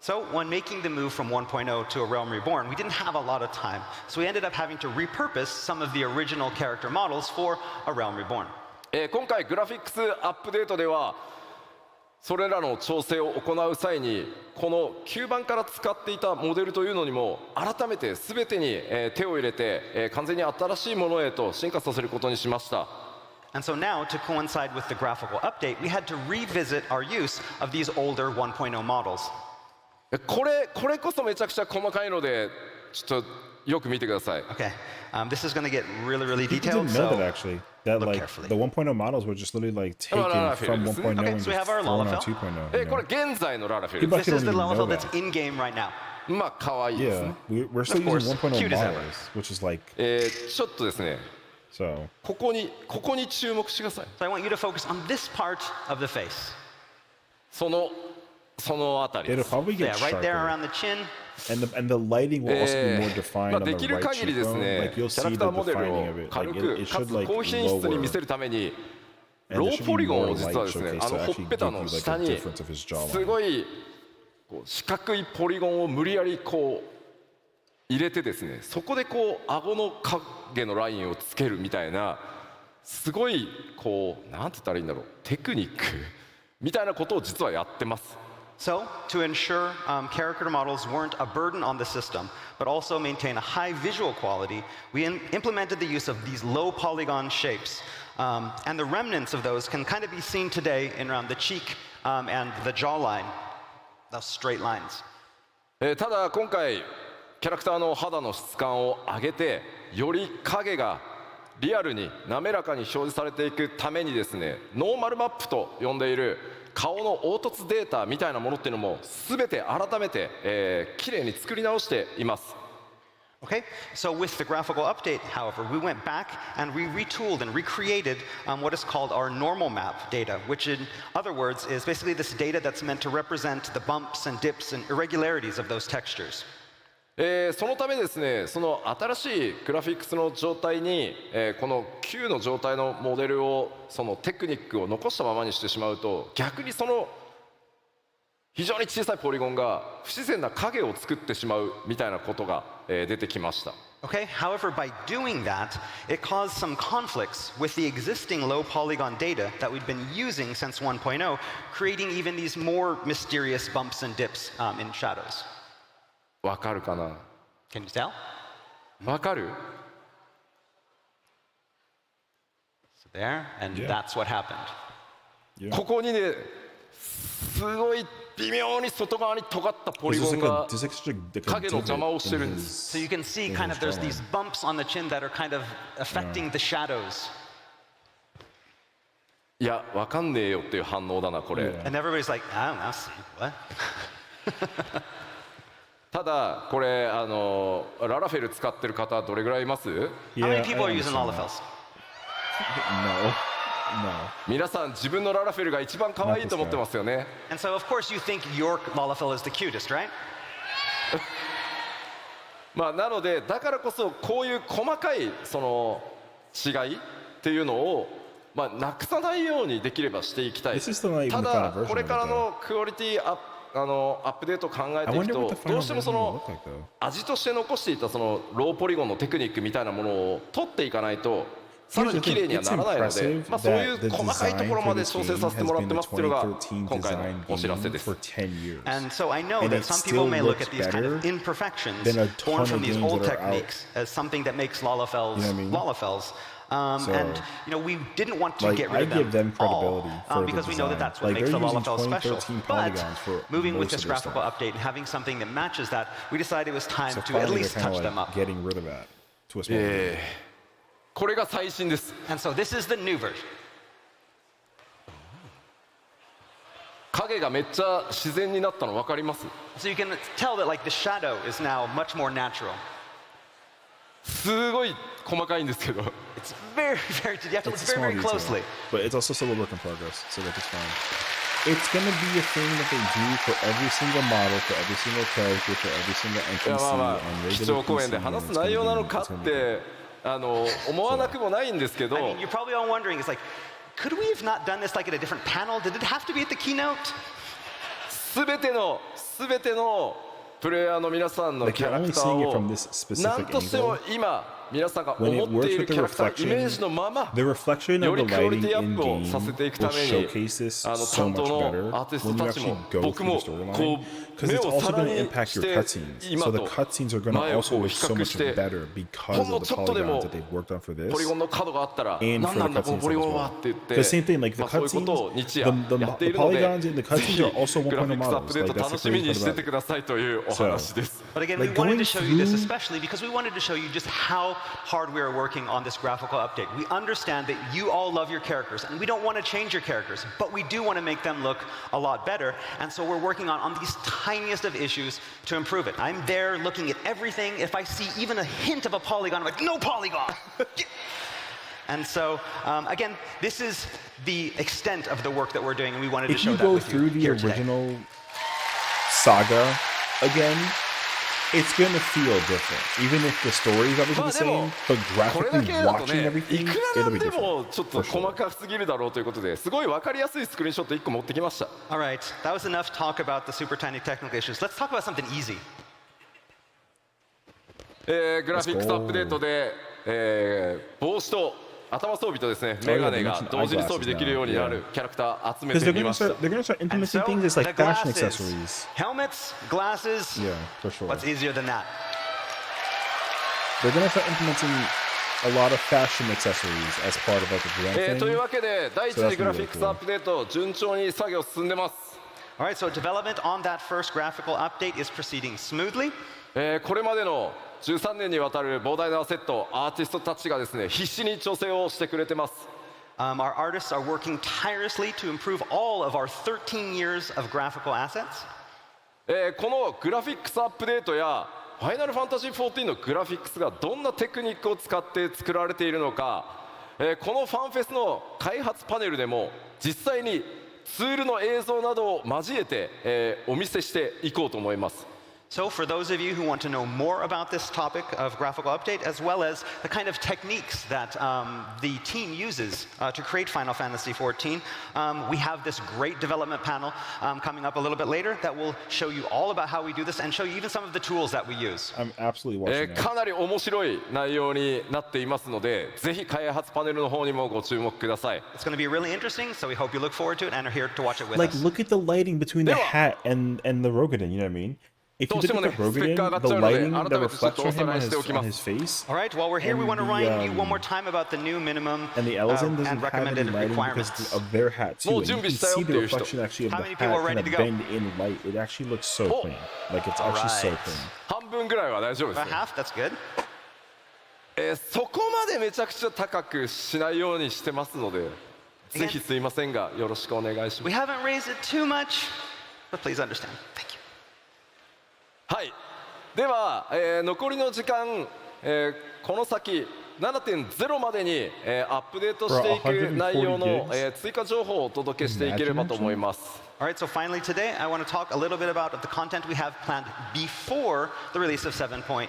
So when making the move from 1.0 to A Realm Reborn, we didn't have a lot of time. So we ended up having to repurpose some of the original character models for A Realm Reborn. 今回グラフィックスアップデートではそれらの調整を行う際にこの9番から使っていたモデルというのにも改めて全てに手を入れて完全に新しいものへと進化させることにしました。 And so now, to coincide with the graphical update, we had to revisit our use of these older 1.0 models. これこそめちゃくちゃ細かいのでちょっとよく見てください。 Okay, this is going to get really, really People detailed. didn't know So that actually. That look like carefully. the 1.0 models were just literally like taken no, no, from no, 1.0 Okay, and so we just have our thrown on Lalafell. 2.0. you こ know? れ現在のララフェル People で this is the don't even know Lalafell that's that. in game right now. す。まあ可愛いです Yeah, ね。 we're still Of course, using 1.0 cute as ever. models, which is like ちょっとですね so. ここに注目してください。 So I want you to focus on this part of the face. そのあたりで It'll す。 probably Yeah, get right there sharper, around the chin. and the lighting will also be more defined まあ on で the きる right 限りです cheekbone. ね Like キ you'll ャラ see クタ the ーモデル defining を of it. 軽 Like く it か should つ like 高品質に見せ lower, るために and ロ there ー should ポ be リゴン more を実は light ですね showcase ほ to っ actually ぺた give の you like 下 a に difference of his す jawline. ごいこう四角いポリゴンを無理やりこう入れてですねそこでこう顎の影のラインをつけるみたいなすごいこうなんて言ったらいいんだろうテクニックみたいなことを実はやってます。 So, to ensure character models weren't a burden on the system, but also maintain a high visual quality, we implemented the use of these low polygon shapes. And the remnants of those can kind of be seen today in around the cheek and the jawline, those straight lines. ただ今回キャラクターの肌の質感を上げてより影がリアルに滑らかに表示されていくためにですねノーマルマップと呼んでいる顔の凹凸データみたいなものっていうのも全て改めて、きれいに作り直しています。Okay, so with the graphical update, however, we went back and we retooled and recreated what is called our normal map data, which in other words is basically this data that's meant to represent the bumps and dips and irregularities of those textures. そのためですね、その新しいグラフィックスの状態に、この旧の状態のモデルをそのテクニックを残したままにしてしまうと、逆にその非常に小さいポリゴンが不自然な影を作ってしまうみたいなことが、出てきました。Okay, however, by doing that, it caused some conflicts with the existing low polygon data that we'd been using since 1.0, creating even these more mysterious bumps and dips in shadows. わかるかな？ Can you tell? わかる？ So there, and Yeah. that's what happened. Yeah. ここにね、すごい微妙に外側に尖ったポリ There's ゴ just ン like が a, there's like a 影の邪魔をしてるんで divot す。 So you can see kind of there's these bumps on the chin that are kind of affecting the shadows. いや、わかんねえよっていう反応だな、これ。 Yeah. And everybody's like, I don't know, what? ただ、これ、ララフェル使ってる方、どれぐらいいます？ How Yeah, many people I are using understand Lalafels? No. 皆さん、自分のララフェルが一番可愛いと思ってますよね。 And so of course you think your Lalafel is the cutest, right? まあ、なので、だからこそ、こういう細かいその違いっていうのを、まあ、なくさないようにできればしていきたい。 This is not even た the final だ、 version これから of it, though. のクオリティアップデートを考え I ていく wonder と what the ど final うしても version そ will の look like, though. 味として残していたそのローポリゴンのテクニックみたいなものを取っていかないとさらに綺麗にはならないので、まあ、そういう細かいところまで調整させてもらってますっていうのが今回のお知らせです。 And so I know And that it some people still may look looks at these kind of better imperfections than a born ton from of these games old that are out. techniques as something that makes Lalafels You know what I mean? Lalafels. And you know, we didn't want to Like, get rid of I give them all, credibility for the because we know that design. that's what Like, makes the they're using Lalafel special. 2013 But polygons for moving with most this of their graphical stuff. update and having something that matches that, we decided it was time So to at finally, least they're kind touch of them like up. getting rid of that to a small degree. これが最新です。 And so this is the new version. 影がめっちゃ自然になったの分かります？ So you can tell that like the shadow is now much more natural. すごい細かいんですけど。 It's very, very, you have to look It's a very, small very detail, closely. but it's also still a work in progress, so that is fine. It's gonna be a thing that they do for every single model, for every single character, for every single いや NPC まあまあ and 基 regular 調講演 PC. で and 話す it's 内容なの gonna か be っ good. て思わなくもないんですけど I mean, you're probably all wondering, it's like, could we have not done this like at a different panel? Did it have to be at the keynote? 全てのプレイヤーの皆さんの Like, キャ you're ラ only クター seeing it を from this specific 何としても angle. 今皆さんが When it 思って works いる with キ the ャラクターイメージ reflection, のまま the reflection よ of り the クオリ lighting ティアッ in プを game させていく will ために showcase this 担 so 当 much の better アーティス when ト you たちも actually go 僕 through も the こ storyline, う because 目 it's を also さら going to に impact し your て cutscenes. 今 So the と cutscenes are going to 前を also こう look 比 so 較 much して better because ほんの of the ちょっとで polygons も that they've worked on for ポリゴ this. ンの角があったら And 何 for な the んだこの cutscenes ポリ as ゴンは well. って言って The same thing, like the まあそういうことを cutscenes, 日夜 the やっているので polygons in the ぜ cutscenes ひ are also グラ 1.0 フィックスアッ models. プデー Like ト that's 楽 the しみ crazy に part して about て it. くださいというお話です。 But again, Like, we wanted going to show you this through- especially because we wanted to show you just how hard we are working on this graphical update. We understand that you all love your characters, and we don't want to change your characters, but we do want to make them look a lot better, and so we're working on these tiniest of issues to improve it. I'm there looking at everything. If I see even a hint of a polygon, I'm like, no polygon! And so, again, this is the extent of the work that we're doing, and we wanted to If show you that go with you through the here today. original saga again, it's gonna feel different. Even if the story is everything まあ the でも same, but これだ graphically けだと watching ね everything, いくらな it'll ん be で different. もちょっと for sure. 細かすぎるだろうということですごい分かりやすいスクリーンショット1個持ってきました。 All right, that was enough talk about the super tiny technical issues. Let's talk about something easy. グラフィックスアップデートで、帽子と頭装備とですねメガネが同時に装備できるようになるキャラクター集め Because て they're み gonna ました。 start, they're gonna start And implementing so, things as the like fashion glasses. accessories. Helmets, glasses. Yeah, for sure. What's easier than that? They're gonna start implementing a lot of fashion accessories as part of like a brand という thing. わけで第一 So that's 次グラフィックスアップデート順調に作業進んでます。 All right, so development on that first graphical update is proceeding smoothly. これまでの13年にわたる膨大なアセットアーティストたちがですね必死に調整をしてくれてます。Our artists are working tirelessly to improve all of our 13 years of graphical assets. このグラフィックスアップデートやファイナルファンタジー14のグラフィックスがどんなテクニックを使って作られているのか、このファンフェスの開発パネルでも実際にツールの映像などを交えて、お見せしていこうと思います。 So for those of you who want to know more about this topic of graphical update, as well as the kind of techniques that the team uses to create Final Fantasy XIV, we have this great development panel coming up a little bit later that will show you all about how we do this and show you even some of the tools that we use. I'm absolutely watching that. かなり面白い内容になっていますので、ぜひ開発パネルの方にもご注目ください。 It's going to be really interesting, so we hope you look forward to it and are here to watch it with Like, us. look at the lighting between the hat and the Rogadin, you know what I mean? If you look at the Rogadin, the lighting that reflects from him on his face, All right, while we're here, we and want to the, remind you one more time about the new minimum and the Elzen doesn't and have recommended any lighting requirements. because of their hat too. And you can see the reflection actually of How the many hat people are kind ready of to go? bend in light. It actually looks so clean. Like it's actually so Alright. clean. 半分ぐらいは大丈夫です About ね。 half, that's good. そこまでめちゃくちゃ高くしないようにしてますので、ぜひすいませんがよろしくお願いしま We す。 haven't raised it too much, but please understand. Thank you. はい。では、残りの時間、この先 7.0 までに、アップデートしていく内容の、追加情報をお届けしていければと思います。 All right, so finally today, I want to talk a little bit about the content we have planned before the release of 7.0.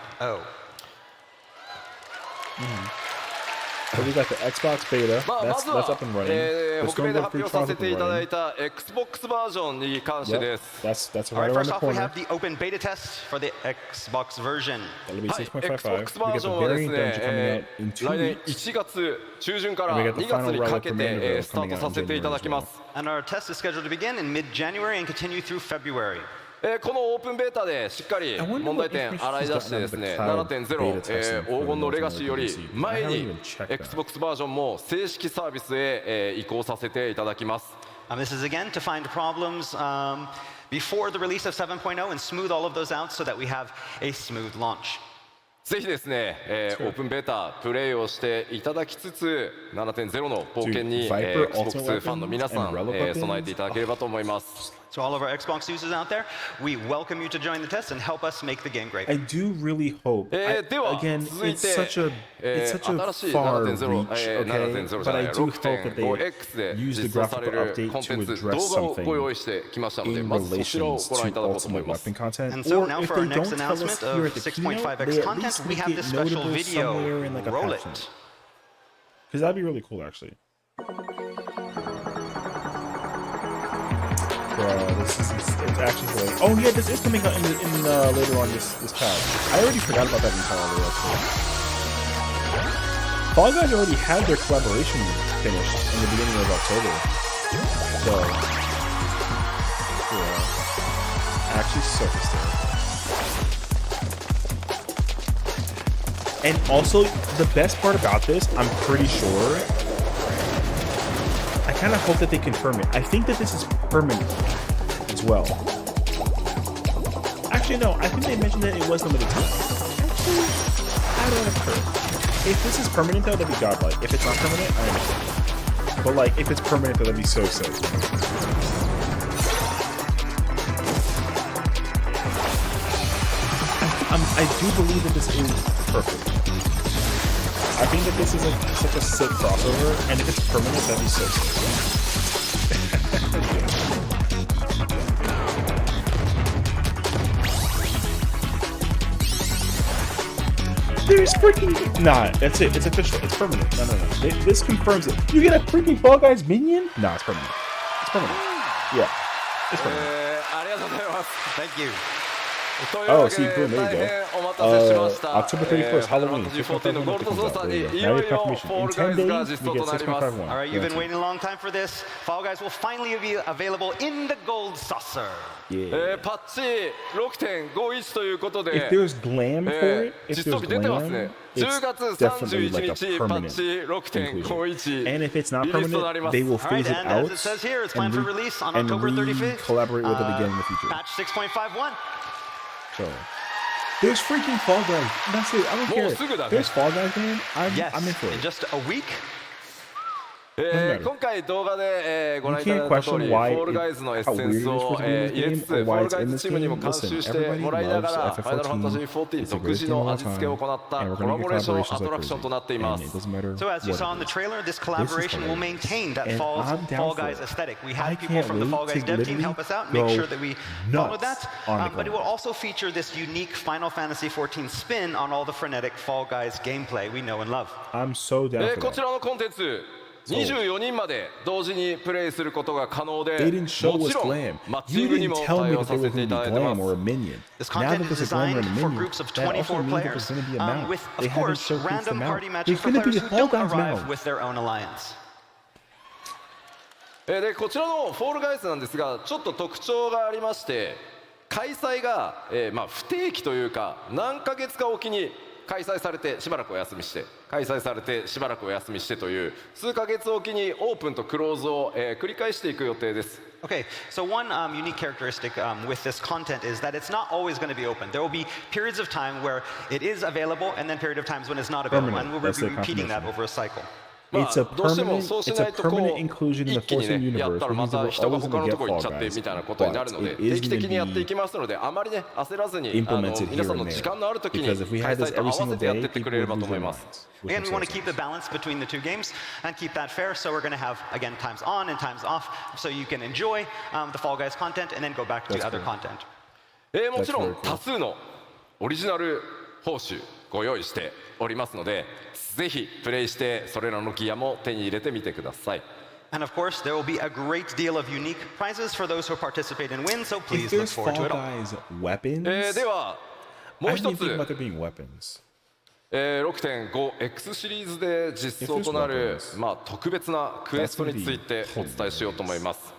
So we got the Xbox beta. ま That's ずは up and running. There's 北米 still で no 発 free 表さ trial せ up てい and ただい running. た Xbox バージョンに関してで Yep, す。 that's All right right, around first the off, we corner. have the open beta test for the Xbox version. That'll be はい、 6.55. Xbox We バー got ジ the ョンはです variant ね、 dungeon coming out in 2来年 weeks. 1月中旬から And we got the 2月 final に relic かけ from て、 Mandalore スター coming ト out さ in せていた January だ as き well. ます。 And our test is scheduled to begin in mid-January and continue through February. このオープンベータでしっかり I wonder 問題点 what 洗い出してですね information is 7.0、 testing for 黄金のレガシーより the 前 I に haven't even checked that. Xbox バージョンも正式サービスへ、移行させていただきます。 This is again to find problems before the release of 7.0 and smooth all of those out so that we have a smooth launch. ぜひですね、オープンベータプレイをしていただきつつ 7.0 の冒険に、 Viper Xbox Ultimate ファンの皆さん、 and Relic weapons? 備えていただければと思います。 So all of our Xbox users out there, we welcome you to join the test and help us make the game great. I do really hope. では Again, 続い it's て such a it's such a 新しい far 7.0 reach, okay? 7.0 じゃ But な I い do hope that they 6.5X で use the 実装され graphical る update コンテン to ツ address 動画をご something 用意してきましたので in まずそちらを relations ご覧い to ただこうと思い ultimate ます weapon content. And so Or now if for they our next don't tell us announcement here of at the keynote, 6.5X they at content, least we make have it this special notable video. somewhere in like a Roll caption. it. Because that'd be really cool, actually. This is it's actually really. Oh yeah, this is coming out in later on this patch. I already forgot about that entirely. Actually, Fall Guys already had their collaboration finished in the beginning of October. So yeah, actually surfaced it. And also, the best part about this, I'm pretty sure. I kind of hope that they confirm it. I think that this is permanent as well. Actually, no. I think they mentioned that it was limited time. Actually, I don't know. If this is permanent, though, that'd be godlike. If it's not permanent, I understand. But, like, if it's permanent, though, that'd be so exciting. I do believe that this is perfect. I think that this is such a sick crossover, and if it's permanent, that'd be so sick. There's freaking... Nah, that's it. It's official. It's permanent. No. This confirms it. You get a freaking Fall Guys minion? Nah, it's permanent. It's permanent. Yeah. It's permanent. ありがとうございます。 Thank you. というわけ see, で boom, there you 大 go. 変お待たせしました。 October 31st, Halloween. 14のゴールド操作に There you go. いよい Now よ you フ have ォー confirmation. ル In ガイ 10ズが days, 実 we 装 get となります。 6.51. All right, you've been Guaranteed. waiting a long time for this. Fall Guys will finally be available in the gold saucer. Yeah. パッチ 6.51 ということで If there's glam for it, if 実装 there's 日出てますね glam, 10 it's 月 definitely 31 like a 日パッ permanent チ inclusion. 6.51 And if it's not リリースとなりま permanent, す they will All right, phase it and out as it says here, it's and planned for release on and October 35th. collaborate with it again in the future. Patch 6.51. So there's freaking Fall Guys. That's it. I don't もうすぐだ care. ね There's Fall Guys, man. Yes, I'm in for in it. just a week. matter. 今回動画で、ご覧いた You だ can't いた通り、 question フ why ォールガイズのエッセンス how weird it is を、 for it to be in this 入れ game つつ、 or フォ why ール it's ガイ in ズ this チームにも game. 監 Listen, 修して everybody もらいなが loves ら、ファイナルファンタジー FF14. 14 It's a 独 great 自 game の all 味 the 付けを time. 行った And we're コラ gonna ボ get レーション collaborations アト like ラクションとなってい crazy. ま And it す。 doesn't matter So as you what saw in it the is. trailer, this This is collaboration will hilarious. maintain that And I'm down Fall for Guys it. aesthetic. We I had people can't from the wait Fall Guys to dev team literally help us out, make go sure that we follow nuts that. on the But it will also feature this unique Final Fantasy XIV spin on all the frenetic Fall Guys gameplay we know and love. I'm so down for こち that. らのコンテンツ、24人まで同時にプレイすることが可能で、 They didn't show も us ちろん glam. マッチン You グに didn't も tell 対 me 応 that さ there せ was てい going た to だ be いてま glam す。 or a minion. This Now content that is there's a glamour designed and a for minion, groups of that also 24 means that players, there's going to be a mount. with, They of haven't course, showcased the random mount. party matches There's for going to players be who a Fall don't Guys arrive mount. with their own alliance. でこちらのフォールガイズなんですが、ちょっと特徴がありまして、開催が、不定期というか、何ヶ月かおきに開催されてしばらくお休みして、開催されてしばらくお休みしてという数ヶ月おきにオープンとクローズを、繰り返していく予定です。Okay, so one unique characteristic with this content is that it's not always going to be open. There will be periods of time where it is available, and then period of times when it's not available, Permanent. and we'll That's be the repeating that confirmation. over a cycle. It's a どうしても permanent, そうし it's な a いとこう permanent inclusion in 一 the 気に Forcing ねやっ universe. たら Which ま means た that we're 人が always 他 going の to と get ころ行っ Fall ちゃって Guys. みたいなことになる But ので it 定 is 期 going 的にや to ってい be きますので、あまりね焦らずに implemented 皆さん here の and 時間のある時に there. Because if we 開 had 催 this と合 every わせ single てやっ day, てってく people れれ would ばと lose 思い their ます。 minds. Which Again, we makes want no to keep the sense. balance between the two games and keep that fair, so we're going to have, again, times on and times off, so you can enjoy the Fall Guys content and then go back to That's other cool. content. もちろ That's very ん cool. 多数のオリジナル報酬ご用意しておりますので、ぜひプレイしてそれらのギアも手に入れてみてください。And of course, there will be a great deal of unique prizes for those who participate and win, so If please look there's forward to Fall it all. Guys weapons, ではもう I 一 didn't つ think about there being weapons. 6.5X シリーズで実装となる If there's weapons, 特別なクエストについてお伝えしようと思います。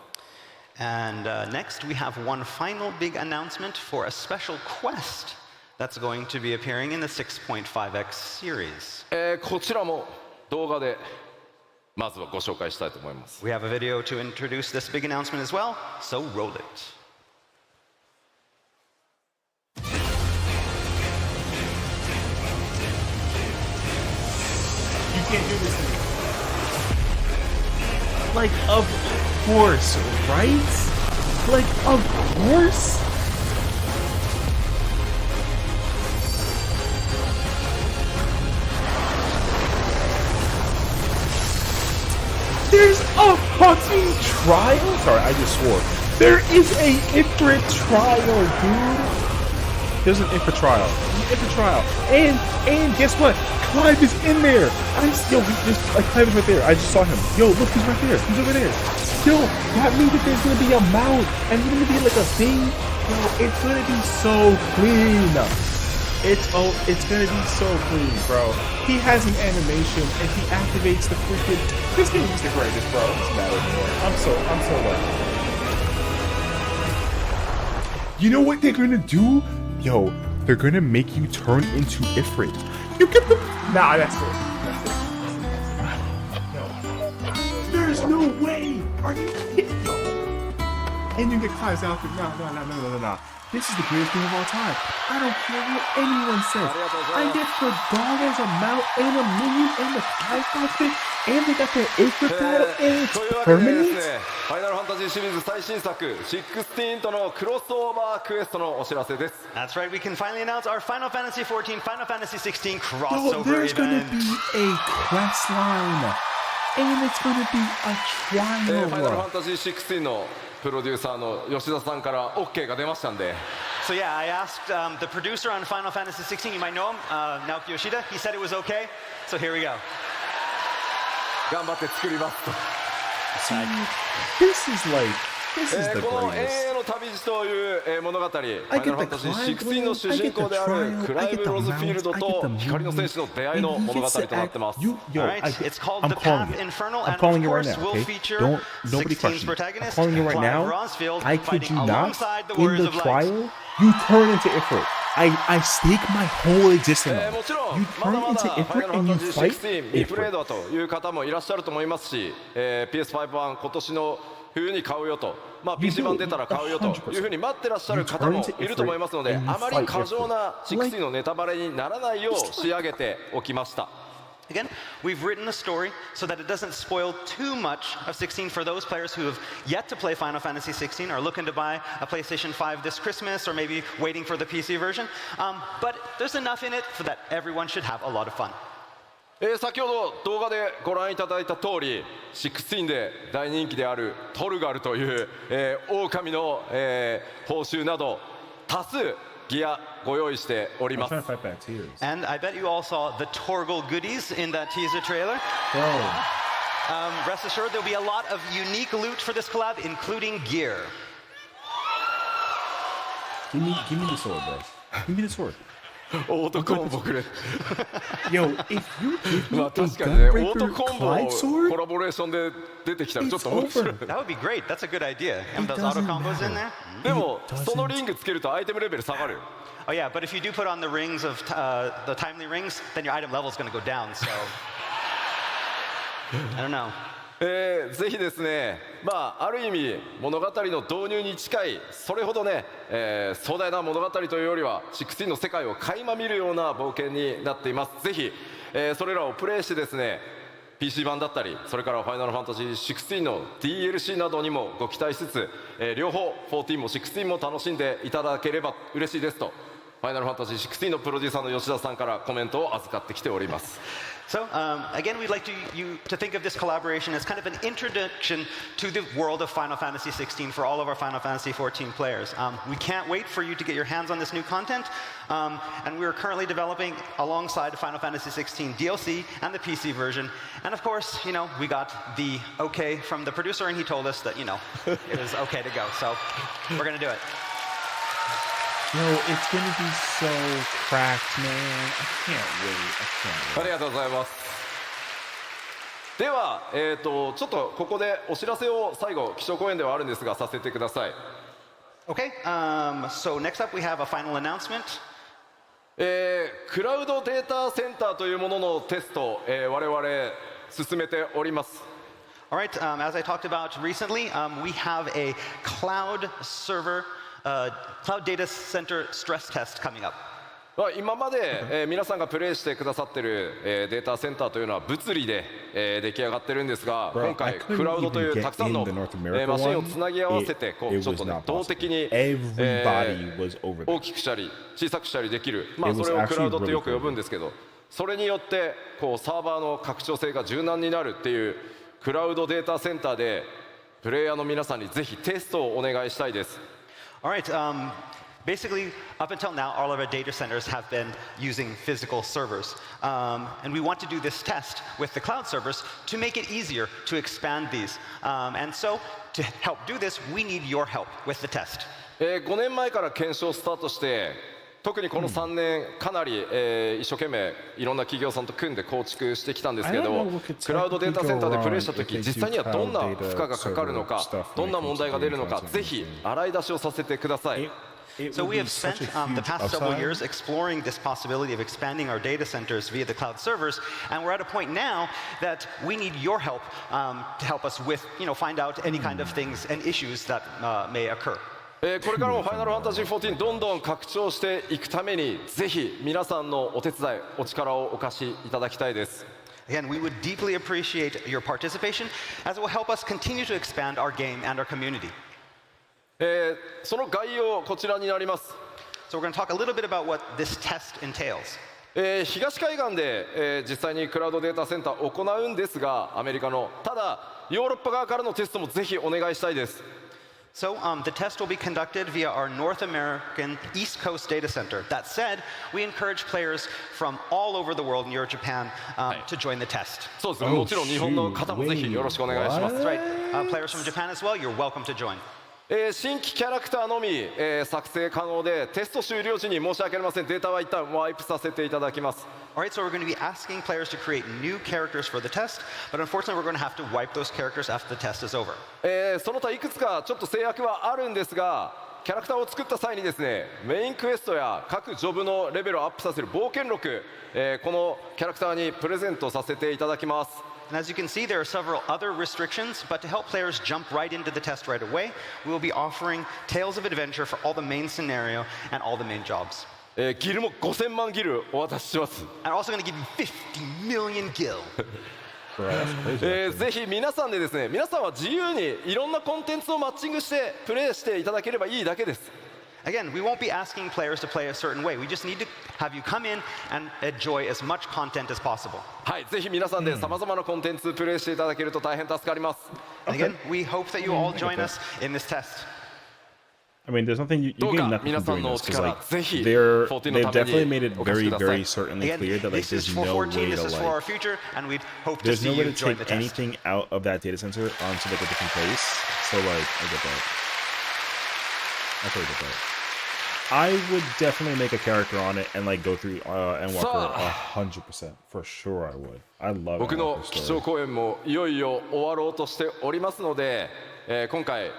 And next, we have one final big announcement for a special quest that's going to be appearing in the 6.5X series. こちらも動画でまずはご紹介したいと思います。 We have a video to introduce this big announcement as well, so roll it. You can't do this to me. Like, of course, right? Like, of course? There's a fucking trial? Sorry, I just swore. There is a Ifrit trial, dude. There's an Ifrit trial. Ifrit trial. And guess what? Clive is in there. Clive is right there. I just saw him. Yo, look, he's right there. He's over there. Yo, that means that there's gonna be a mount and there's gonna be like a thing. Yo, it's gonna be so clean. It's gonna be so clean, bro. He has an animation and he activates the freaking. This game is the greatest, bro. It's mad anymore. I'm so like. You know what they're gonna do? Yo, they're gonna make you turn into Ifrit. You get the. Nah, that's it. No. There's no way. Are you kidding? No. And you get Clive's outfit. No. This is the greatest game of all time. I don't care what anyone says. I get the dog as a mount and a minion and the Clive outfit, and they got their Ifrit battle, and it's というわけでです permanent. ね、ファイナルファンタジーシリーズ最新作16とのクロスオーバークエストのお知らせです。 That's right, we can finally announce our Final Fantasy XIV, Final Fantasy XVI Yo, crossover there's gonna event. be a quest line, and it's gonna be a ファイナルフ trial. ァンタジー16のプロデューサーの吉田さんから OK が出ましたんで、 So yeah, I asked the producer on Final Fantasy XVI, you might know him, Naoki Yoshida. He said it was okay, so here we go. 頑張って作りますと。 This is the この永 greatest. 遠の旅路という物語、ファイ I ナル get ファ the ンタジー Clive 16の主人公であるクライブ・ロズフィールドと光の戦士の出会いの物語となってます。 Yo, Alright, it's called The Path Infernal, I'm and calling of it right course now. will Okay, feature don't nobody 16's question. I'm protagonist, calling it right Clive now. Rosfield, I kid fighting you not. alongside the In Warriors the of Light. trial, you turn into Ifrit. I stake my whole existence on も it. ちろん You まだ turn まだ into ファイナ Ifrit ルファ and ン you タジー fight 16リプレイ Ifrit. ドという方もいらっしゃると思いますし、PS5 版今年の冬に買うよと、PC 版出たら買うよというふうに待ってらっしゃる方もいると思いますので、あまり過剰な16のネタバレにならないよう仕上げておきました。Again, we've written the story so that it doesn't spoil too much of 16 for those players who have yet to play Final Fantasy 16, are looking to buy a PlayStation 5 this Christmas, or maybe waiting for the PC version. But there's enough in it for that everyone should have a lot of fun. 先ほど動画でご覧いただいた通り、16で大人気であるトルガルという、狼の、報酬など多数ギアご用意しており I'm ます。 trying to fight back tears. And I bet you all saw the Torgal goodies in that teaser trailer. Bro, Rest assured, there'll be a lot of unique loot for this collab, including gear. give me the sword, bro. Give me the sword. オートコンボくれ。 Yo, if you give me ま a あ確かにね、オート Gunbreaker コンボ Clyde コ sword, ラボレーションで出てきたらちょっと面 it's 白い。 over. That would be great. That's a good idea. And It those auto doesn't combos in there. matter. でも It その doesn't. リングつけるとアイテムレベル下がるよ。 Oh yeah, but if you do put on the rings of the timely rings, then your item level is going to go down. So I don't know. ぜひですね、まあ、ある意味物語の導入に近いそれほどね、壮大な物語というよりは16の世界を垣間見るような冒険になっています。ぜひ、それらをプレイしてですね PC 版だったり、それからファイナルファンタジー16の DLC などにもご期待しつつ、両方14も16も楽しんでいただければ嬉しいですと、ファイナルファンタジー16のプロデューサーの吉田さんからコメントを預かってきております。 So again, we'd like you to think of this collaboration as kind of an introduction to the world of Final Fantasy 16 for all of our Final Fantasy 14 players. We can't wait for you to get your hands on this new content, and we're currently developing alongside Final Fantasy 16 DLC and the PC version. And of course, you know, we got the okay from the producer, and he told us that, you know, it was okay to go. So we're gonna do it. Yo, it's gonna be so cracked, man. I can't wait. ありがとうございます。では、ちょっとここでお知らせを最後基調講演ではあるんですがさせてください。 Okay, so next up we have a final announcement. クラウドデータセンターというもののテスト、我々進めております。 All right, as I talked about recently, we have a cloud server, cloud data center stress test coming up. 今まで、皆さんがプレイしてくださっている、データセンターというのは物理で、出来上がってるんですが、 Bro, 今回 I couldn't クラウドという even たくさんの、 get in the North America マシンを one. つなぎ合わせてこう It ちょっと was ね not 動 possible. 的に、 Everybody was over 大 there. きくしたり小さくしたりできる、まあ、 It was それをクラウドっ actually てよく really 呼ぶんですけど、それによってこうサーバーの拡張性が柔軟になるっていうクラウドデータセンターでプレイヤーの皆さんにぜひテストをお願いしたいです。 All right, basically, up until now, all of our data centers have been using physical servers. And we want to do this test with the cloud servers to make it easier to expand these. And so, to help do this, we need your help with the test. 5年前から検証スタートして特にこの3年かなり、一生懸命いろんな企業さんと組んで構築してきたんですけれども、クラウドデータセンターでプレイした時実際にはどんな負荷がかかるのか、どんな問題が出るのか、ぜひ洗い出しをさせてください。 It So would we be have spent such a the huge past several upside. years exploring this possibility of expanding our data centers via the cloud servers, and we're at a point now that we need your help to help us with, you know, find out any kind of things and issues that may occur. これからも「ファイナルファンタジー14」どんどん拡張していくためにぜひ皆さんのお手伝いお力をお貸しいただきたいです。 Again, we would deeply appreciate your participation as it will help us continue to expand our game and our community. その概要こちらになります。 So we're going to talk a little bit about what this test entails. 東海岸で、実際にクラウドデータセンターを行うんですがアメリカのただヨーロッパ側からのテストもぜひお願いしたいです。 So the test will be conducted via our North American East Coast data center. That said, we encourage players from all over the world near Japan to join the test. そうですね、もちろん日本の方もぜひよろしくお願いします。 That's right. Players from Japan as well, you're welcome to join. 新規キャラクターのみ、作成可能でテスト終了時に申し訳ありませんデータは一旦ワイプさせていただきます。 All right, so we're going to be asking players to create new characters for the test, but unfortunately we're going to have to wipe those characters after the test is over. その他いくつかちょっと制約はあるんですがキャラクターを作った際にですねメインクエストや各ジョブのレベルをアップさせる冒険録、このキャラクターにプレゼントさせていただきます。 And as you can see, there are several other restrictions, but to help players jump right into the test right away, we will be offering Tales of Adventure for all the main scenario and all the main jobs. ギルも5000万ギルお渡しします。 And also going to give you 50 million gil. ぜひ皆さんでですね、皆さんは自由にいろんなコンテンツをマッチングしてプレイしていただければいいだけです。 Again, we won't be asking players to play a certain way. We just need to have you come in and enjoy as much content as possible. はい、ぜひ皆さんでさまざまなコンテンツプレイしていただけると大変助かります。 And again, we hope that you all join us in this test. I mean, there's nothing you gain nothing from doing this because like they've definitely made it very, very certainly Again, clear that like this is there's for no 14, way this to is for our like future, and we'd hope to there's see no way you to join the take test. anything out of that data center onto like a different place. So like I get that. I totally get that. I would definitely make a character on it and like go through and walk her 100% for sure. I would. I love it. 僕の基調講演もいよいよ終わろうとしておりますので、今回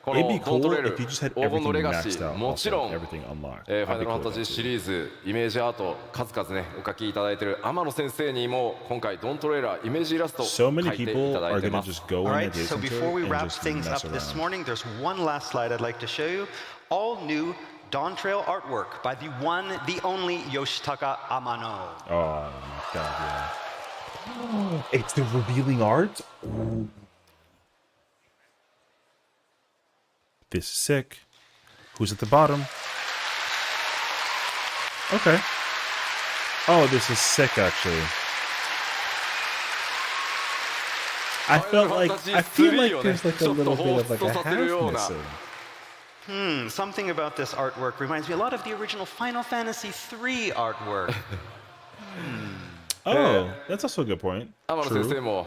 このコントレール黄金のレガシー、もちろんファイナルファンタジーシリーズイメージアート数々ねお描きいただいている天野先生にも今回ドントレーラーイメージイラストを描いていただいてます。 Alright, so before we wrap things up this morning, there's one last slide I'd like to show you. All new Dawn Trail artwork by the one, the only Yoshitaka Amano. Oh my god, yeah. It's the revealing art? Ooh. This is sick. Who's at the bottom? Okay. Oh, this is sick, actually. I feel like there's like a little bit of like a half missing. Something about this artwork reminds me a lot of the original Final Fantasy III artwork. Oh, that's also a good point. 天野先生も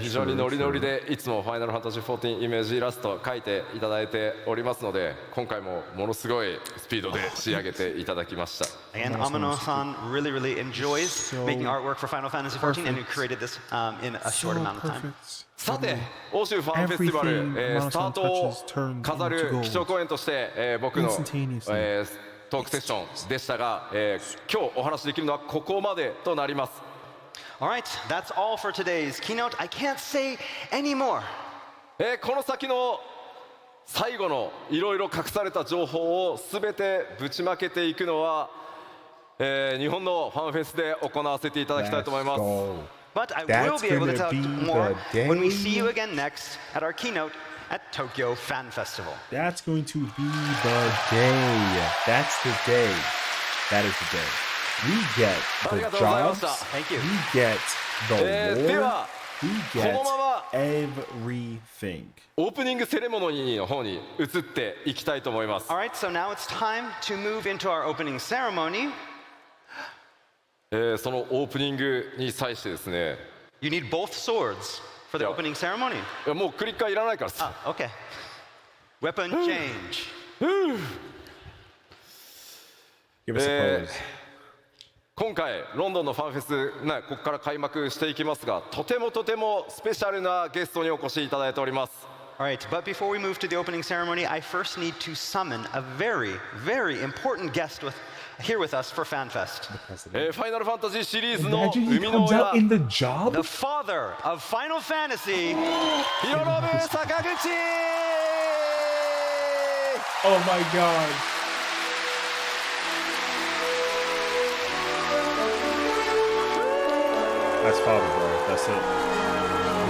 非常にノリノリでいつもファイナルファンタジー14イメージイラスト描いていただいておりますので、今回もものすごいスピードで仕上げていただきました。 And Amano-san really enjoys making artwork for Final Fantasy XIV, and he created this in a short amount of time. さて、欧州ファンフェスティバル、スタートを飾る基調講演として、僕の、トークセッションでしたが、今日お話しできるのはここまでとなります。 All right, that's all for today's keynote. I can't say any more. この先の最後のいろいろ隠された情報をすべてぶちまけていくのは、日本のファンフェスで行わせていただきたいと思います。 But I will be able to tell you more when we see you again next at our keynote at Tokyo Fan Festival. That's going to be the day. That's the day. That is the day. We get the jobs. Thank you. We get the で war. は We こ get のまま everything. オープニングセレモニーの方に移っていきたいと思います。 All right, so now it's time to move into our opening ceremony. そのオープニングに際してですね、 You need both swords for the opening ceremony. いやもうクリッカーいらないからさ。 Ah, okay. Weapon change. Give us a pose. 今回ロンドンのファンフェスね、ここから開幕していきますが、とてもスペシャルなゲストにお越しいただいております。 All right, but before we move to the opening ceremony, I first need to summon a very important guest here with us for FanFest. ファイナルファンタジーシリーズの Imagine 生 he みの comes 親 out in the job. The father of Final Fantasy. ヒロノブ坂口 Oh my god. That's father, bro. That's it.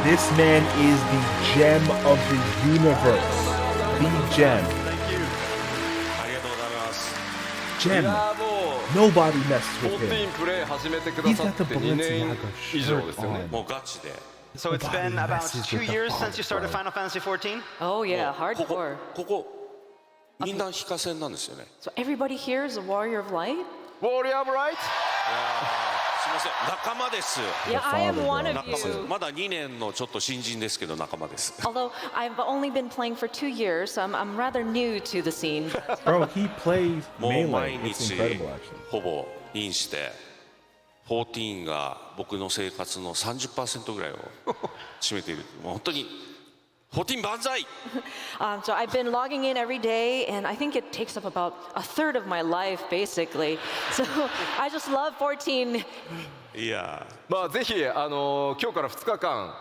This man is the gem of the universe. The gem. Thank you. ありがとうございます。 Gem. いやもう Nobody messes with 14 him. プレイ始めてくださって2年以上ですよね。もうガチで。 So it's been Nobody about messes 2 with the years since you father, started bro. Final Fantasy XIV. Oh yeah, ここ hardcore. ここみんな非課線なんですよね。 So everybody here is a warrior of light? ウォーリアーブライトすみません仲間です。 Yeah, I am father, one bro. of 仲間です you. まだ2年のちょっと新人ですけど仲間です。 Although I've only been playing for 2 years, so I'm rather new to the scene. Bro, he plays もう毎 melee. It's 日 incredible, actually. ほぼインして14が僕の生活の 30% ぐらいを占めている。もう本当に14万歳。 So I've been logging in every day, and I think it takes up about a third of my life, basically. So I just love 14. いやまあぜひ今日から2日間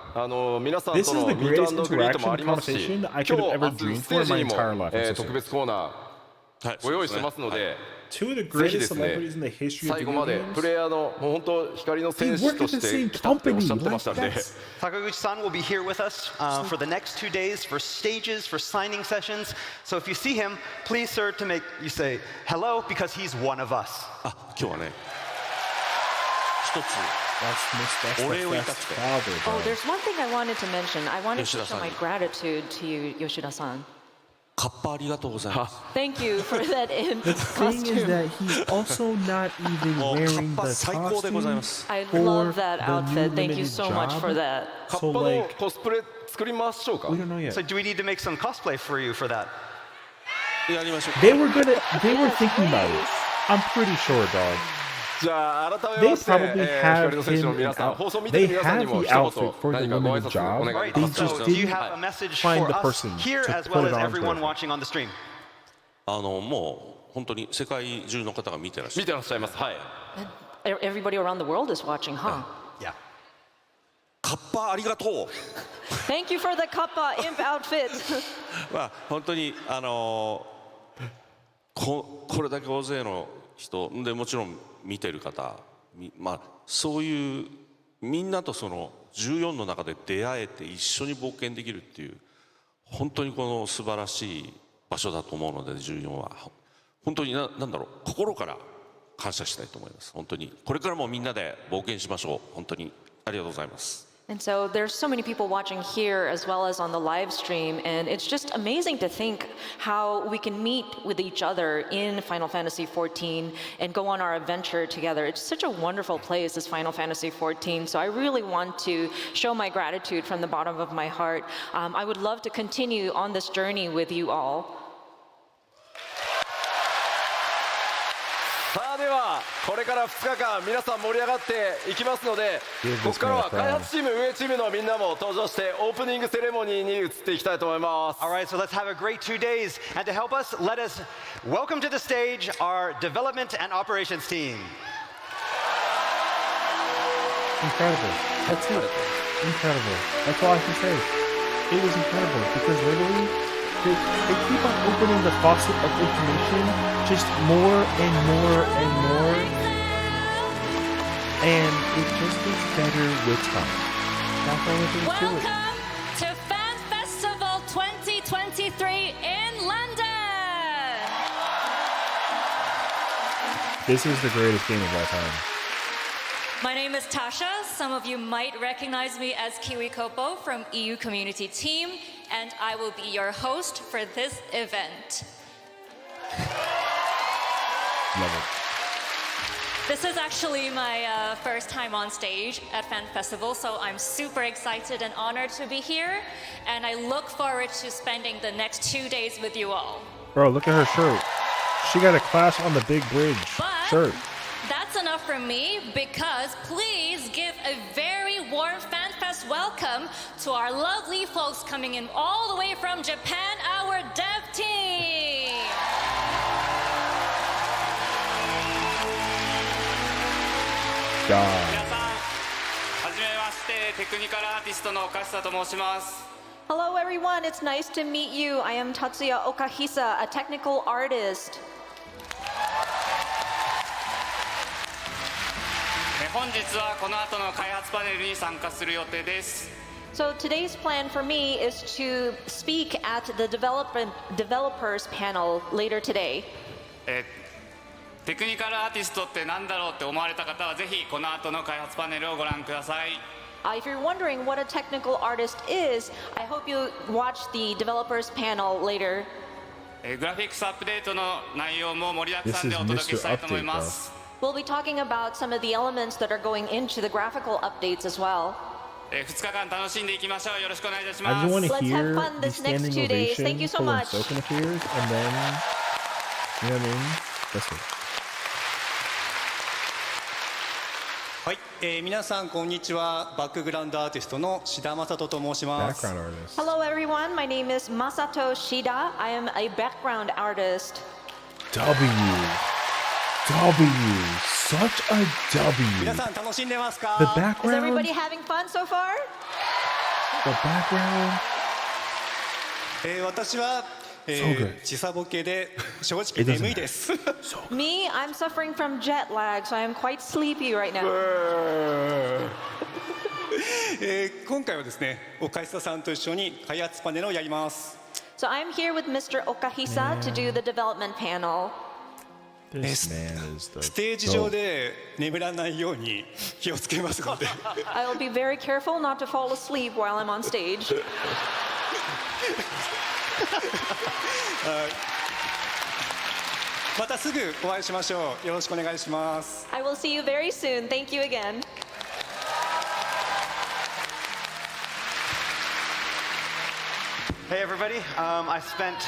皆さん This と is の the ミー greatest ト&グリートもあ interaction りますし conversation 今 I 日 could have 明 ever 日 dreamed ステー for ジ my にも entire life. I'm so 特別コーナーはいご用意してますので Two of the ぜひ greatest ですね celebrities in the history of 最後 video まで games. プレイヤーのもう本当光の They 戦士 work と at the して same 来たっておっ company. しゃってましたんで Like, that's- Takaguchi-san will be here with us for the next 2 days for stages, for signing sessions. So if you see him, please, sir, to make you say hello because he's one of us. あ、今日はね、一つ That's the お礼を言いたく best て。 father, Oh, bro. there's one thing I wanted to mention. I wanted to show Yoshida-san. my gratitude to you, Yoshida-san. カッパありがとうございます。 Thank you for that in The thing is costume. that he's also not even もうカ wearing ッパ the 最高でございま costume す。 I for love that the outfit. new Thank you limited so much job. for that. カッ So パの like コスプレ作りましょうか we don't know yet. So do we need to make some cosplay for you for that? やりましょう。 They were thinking about it. I'm pretty sure, dog. じゃあ改め They まして、 probably have 光の戦士の him 皆さん out. 放送を見てる They 皆さんに have も the 一 outfit for 言 the 何かご挨 limited 拶お job. 願い Right. いたし They ます just So do you didn't have a message find for the us person here to as put well it as on everyone to. watching on the stream? もう本当に世界中の方が見てらっしゃる。見てらっしゃいますはい Everybody around the world is watching, huh? Yeah. カッパありがとう。 Thank you for the kappa imp outfit. まあ本当にこれだけ大勢の人でもちろん見てる方、まあそういうみんなとその14の中で出会えて一緒に冒険できるっていう本当にこの素晴らしい場所だと思うので14は本当になんだろう心から感謝したいと思います。本当にこれからもみんなで冒険しましょう。本当にありがとうございます。 And so there's so many people watching here as well as on the live stream, and it's just amazing to think how we can meet with each other in Final Fantasy XIV and go on our adventure together. It's such a wonderful place, this Final Fantasy XIV, so I really want to show my gratitude from the bottom of my heart. I would love to continue on this journey with you all. さあではこれから2日間皆さん盛り上がっていきますのでここからは開発チーム運営チームのみんなも登場してオープニングセレモニーに移っていきたいと思います All right, so let's have a great 2 days. And to help us, let us welcome to the stage our development and operations team. Incredible. That's it. Incredible. That's all I can say. It was incredible because literally they keep on opening the faucet of information just more and more and more. And it just gets better with time. That's all there is to it. Welcome to Fan Festival 2023 in London. This is the greatest game of all time. My name is Tasha. Some of you might recognize me as Kiwi Kopo from EU Community Team, and I will be your host for this event. Love it. This is actually my first time on stage at Fan Festival, so I'm super excited and honored to be here, and I look forward to spending the next 2 days with you all. Bro, look at her shirt. She got a Clash on the Big Bridge But shirt. that's enough from me, because please give a very warm FanFest welcome to our lovely folks coming in all the way from Japan, our dev team. God. 皆さん、はじめまして、テクニカルアーティストの岡下と申します。 Hello everyone, it's nice to meet you. I am Tatsuya Okahisa, a technical artist. 本日はこの後の開発パネルに参加する予定です。 So today's plan for me is to speak at the developers panel later today. テクニカルアーティストって何だろうって思われた方はぜひこの後の開発パネルをご覧ください。 If you're wondering what a technical artist is, I hope you watch the developers panel later. グラフィックスアップデートの内容も盛りだくさんでお届けしたいと思います。 We'll be talking about some of the elements that are going into the graphical updates as well. 2日間楽しんでいきましょう。よろしくお願いいたしま I just す。 want to Let's have hear fun the this next standing 2 days. Thank you ovation so for when much. Soken appears, and then, you know what I mean? That's it. はい、皆さんこんにちは。バックグラウンドアーティストの志田正人と申します。 Background artist. Hello everyone, my name is Masato Shida. I am a background artist. Such a 皆 W. さん楽しんでますか？ The Is background, everybody having fun so far? the background. 私は、時差ボケで正直眠いです。Me, I'm suffering from jet lag, so I'm quite sleepy right now. 今回はですね、岡久さんと一緒に開発パネルをやります。So I'm here with Mr. Okahisa to do the development panel. This man is the ステージ上で眠らないように気をつけますので。I will be very careful not to fall asleep while I'm on stage. またすぐお会いしましょう。よろしくお願いします。I will see you very soon. Thank you again. Hey everybody, I spent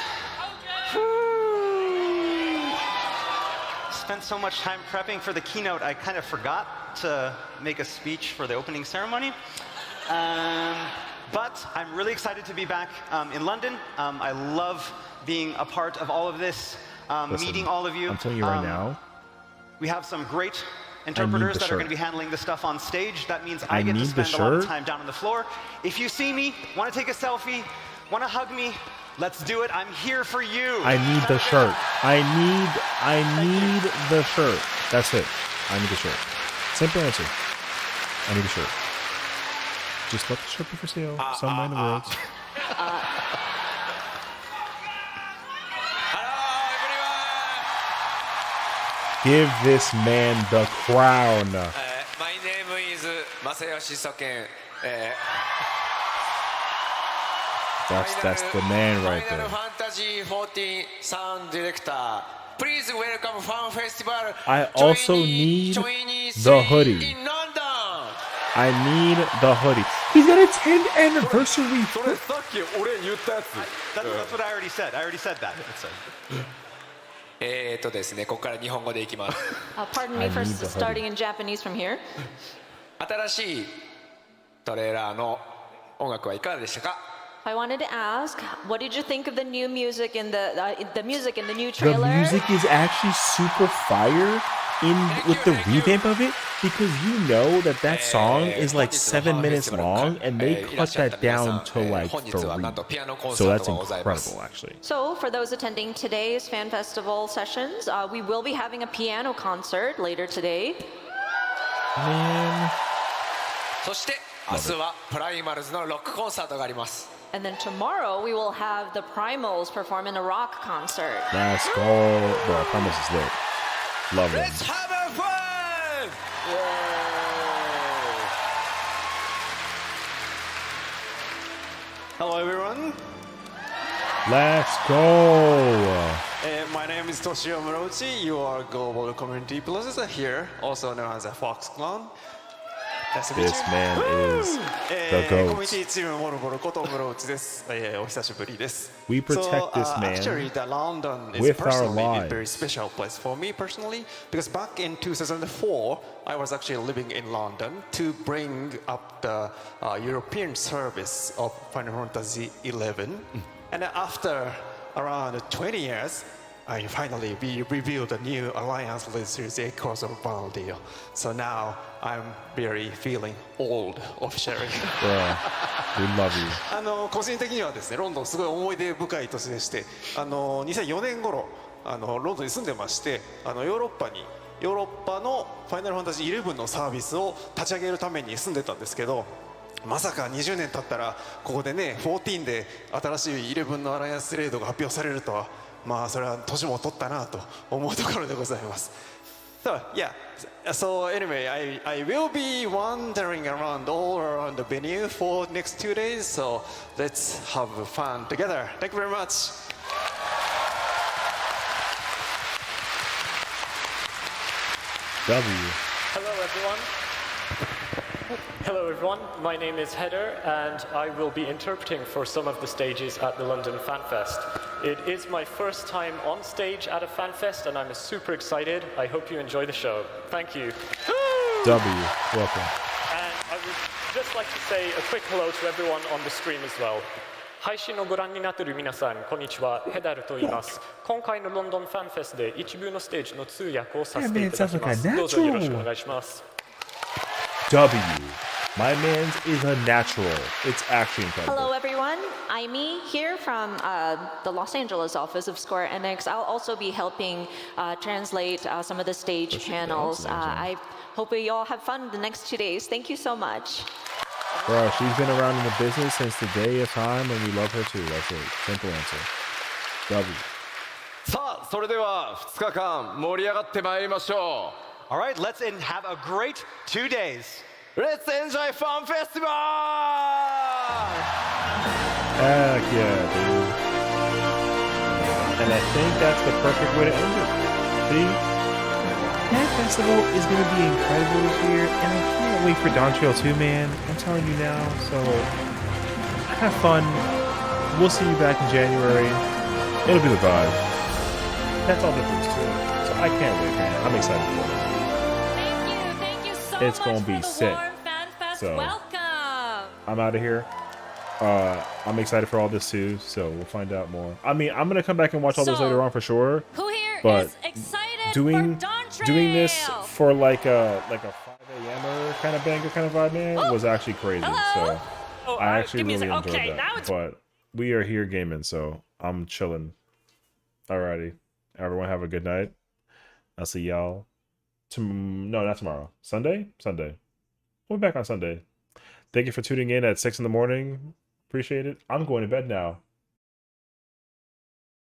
so much time prepping for the keynote, I kind of forgot to make a speech for the opening ceremony. But I'm really excited to be back in London. I love being a part of all of this, meeting all of you. I'm telling you right now. We have some great interpreters that are going to be handling the stuff on stage. That means I get to spend a lot of time down on the floor. If you see me, want to take a selfie, want to hug me, let's do it. I'm here for you. I need the shirt. I need the shirt. That's it. I need the shirt. Simple answer. I need a shirt. Just let the shirt be for sale somewhere in the world. Give this man the crown. My name is Sessiion. That's the man right there. Final Fantasy 14 sound director. Please welcome Fan Festival. I also need the hoodie. In London. I need the hoodie. He's got a 10th anniversary. それさっき俺言ったやつ。That's what I already said. I already said that. ですね、ここから日本語でいきます。Pardon me for starting in Japanese from here. 新しいトレーラーの音楽はいかがでしたか？ I wanted to ask, what did you think of the new music in the music in the new The trailer? music is actually super fire with the revamp of it, because you know that song is like 7 minutes long and they cut that down to like 3. So that's incredible actually. So for those attending today's Fan Festival sessions, we will be having a piano concert later today. Man. そして明日はプライマルズのロックコンサートがあります。 And then tomorrow we will have the Primals perform in a rock concert. Let's go. Bro, Primals is lit. Love them. Let's have a fun! Hello everyone. Let's go. My name is Toshio Morochi. You are global community processor here, also known as a Fox Clone. This man is the GOAT. We protect this man actually, the London is with our personally a lives. very special place for me personally, because back in 2004, I was actually living in London to bring up the European service of Final Fantasy XI. And after around 20 years, I finally revealed a new alliance with Series A crossover bundle deal. So now I'm very feeling old officially. Bruh, we love you. 個人的にはですね、ロンドンすごい思い出深い年でして、2004年頃ロンドンに住んでまして、ヨーロッパのファイナルファンタジー11のサービスを立ち上げるために住んでたんですけど、まさか20年経ったらここでね、14で新しい11のアライアンスレードが発表されるとは。まあそれは年も取ったなと思うところでございます。So yeah, so anyway, I will be wandering around all around the venue for next 2 days. So let's have fun together. Thank you very much. W. Hello everyone. Hello everyone, my name is Heather and I will be interpreting for some of the stages at the London Fanfest. It is my first time on stage at a Fanfest and I'm super excited. I hope you enjoy the show. Thank you. W, welcome. And I would just like to say a quick hello to everyone on the stream as well. 配信をご覧になっている皆さん、こんにちは。ヘダルと言います。今回のロンドンファンフェスで一部のステージの通訳をさせていただきます。どうぞよろしくお願いします。W. My man's is a natural. It's actually incredible. Hello everyone, Aimee here from the Los Angeles office of Square Enix. I'll also be helping translate some of the stage panels. I hope we all have fun the next 2 days. Thank you so much. Bro, she's been around in the business since the day of time, and we love her too. That's it. Simple answer. W. さあそれでは2日間盛り上がってまいりましょう。 All right, let's have a great 2 days. Let's enjoy Fan Festival! Heck yeah, dude. And I think that's the perfect way to end it. See? That festival is going to be incredible this year, and I can't wait for Dawn Trail 2, man. I'm telling you now. So, have fun. We'll see you back in January. It'll be the vibe. That's all there is to it. So I can't wait, man. I'm excited for it. Thank you so It's much gonna be for the sick. warm FanFest So- welcome. I'm out of here. I'm excited for all this too, so we'll find out more. I mean, I'm gonna come back and watch all this So, later on for sure. Who here But is excited doing for Dawn Trail? doing this for like a 5 a.m. kind of banger kind of vibe, man, was actually crazy. So I actually really enjoyed that. But we are here gaming, so I'm chilling. Alrighty, everyone have a good night. I'll see y'all. No, not tomorrow. Sunday. We'll be back on Sunday. Thank you for tuning in at 6 in the morning. Appreciate it. I'm going to bed now.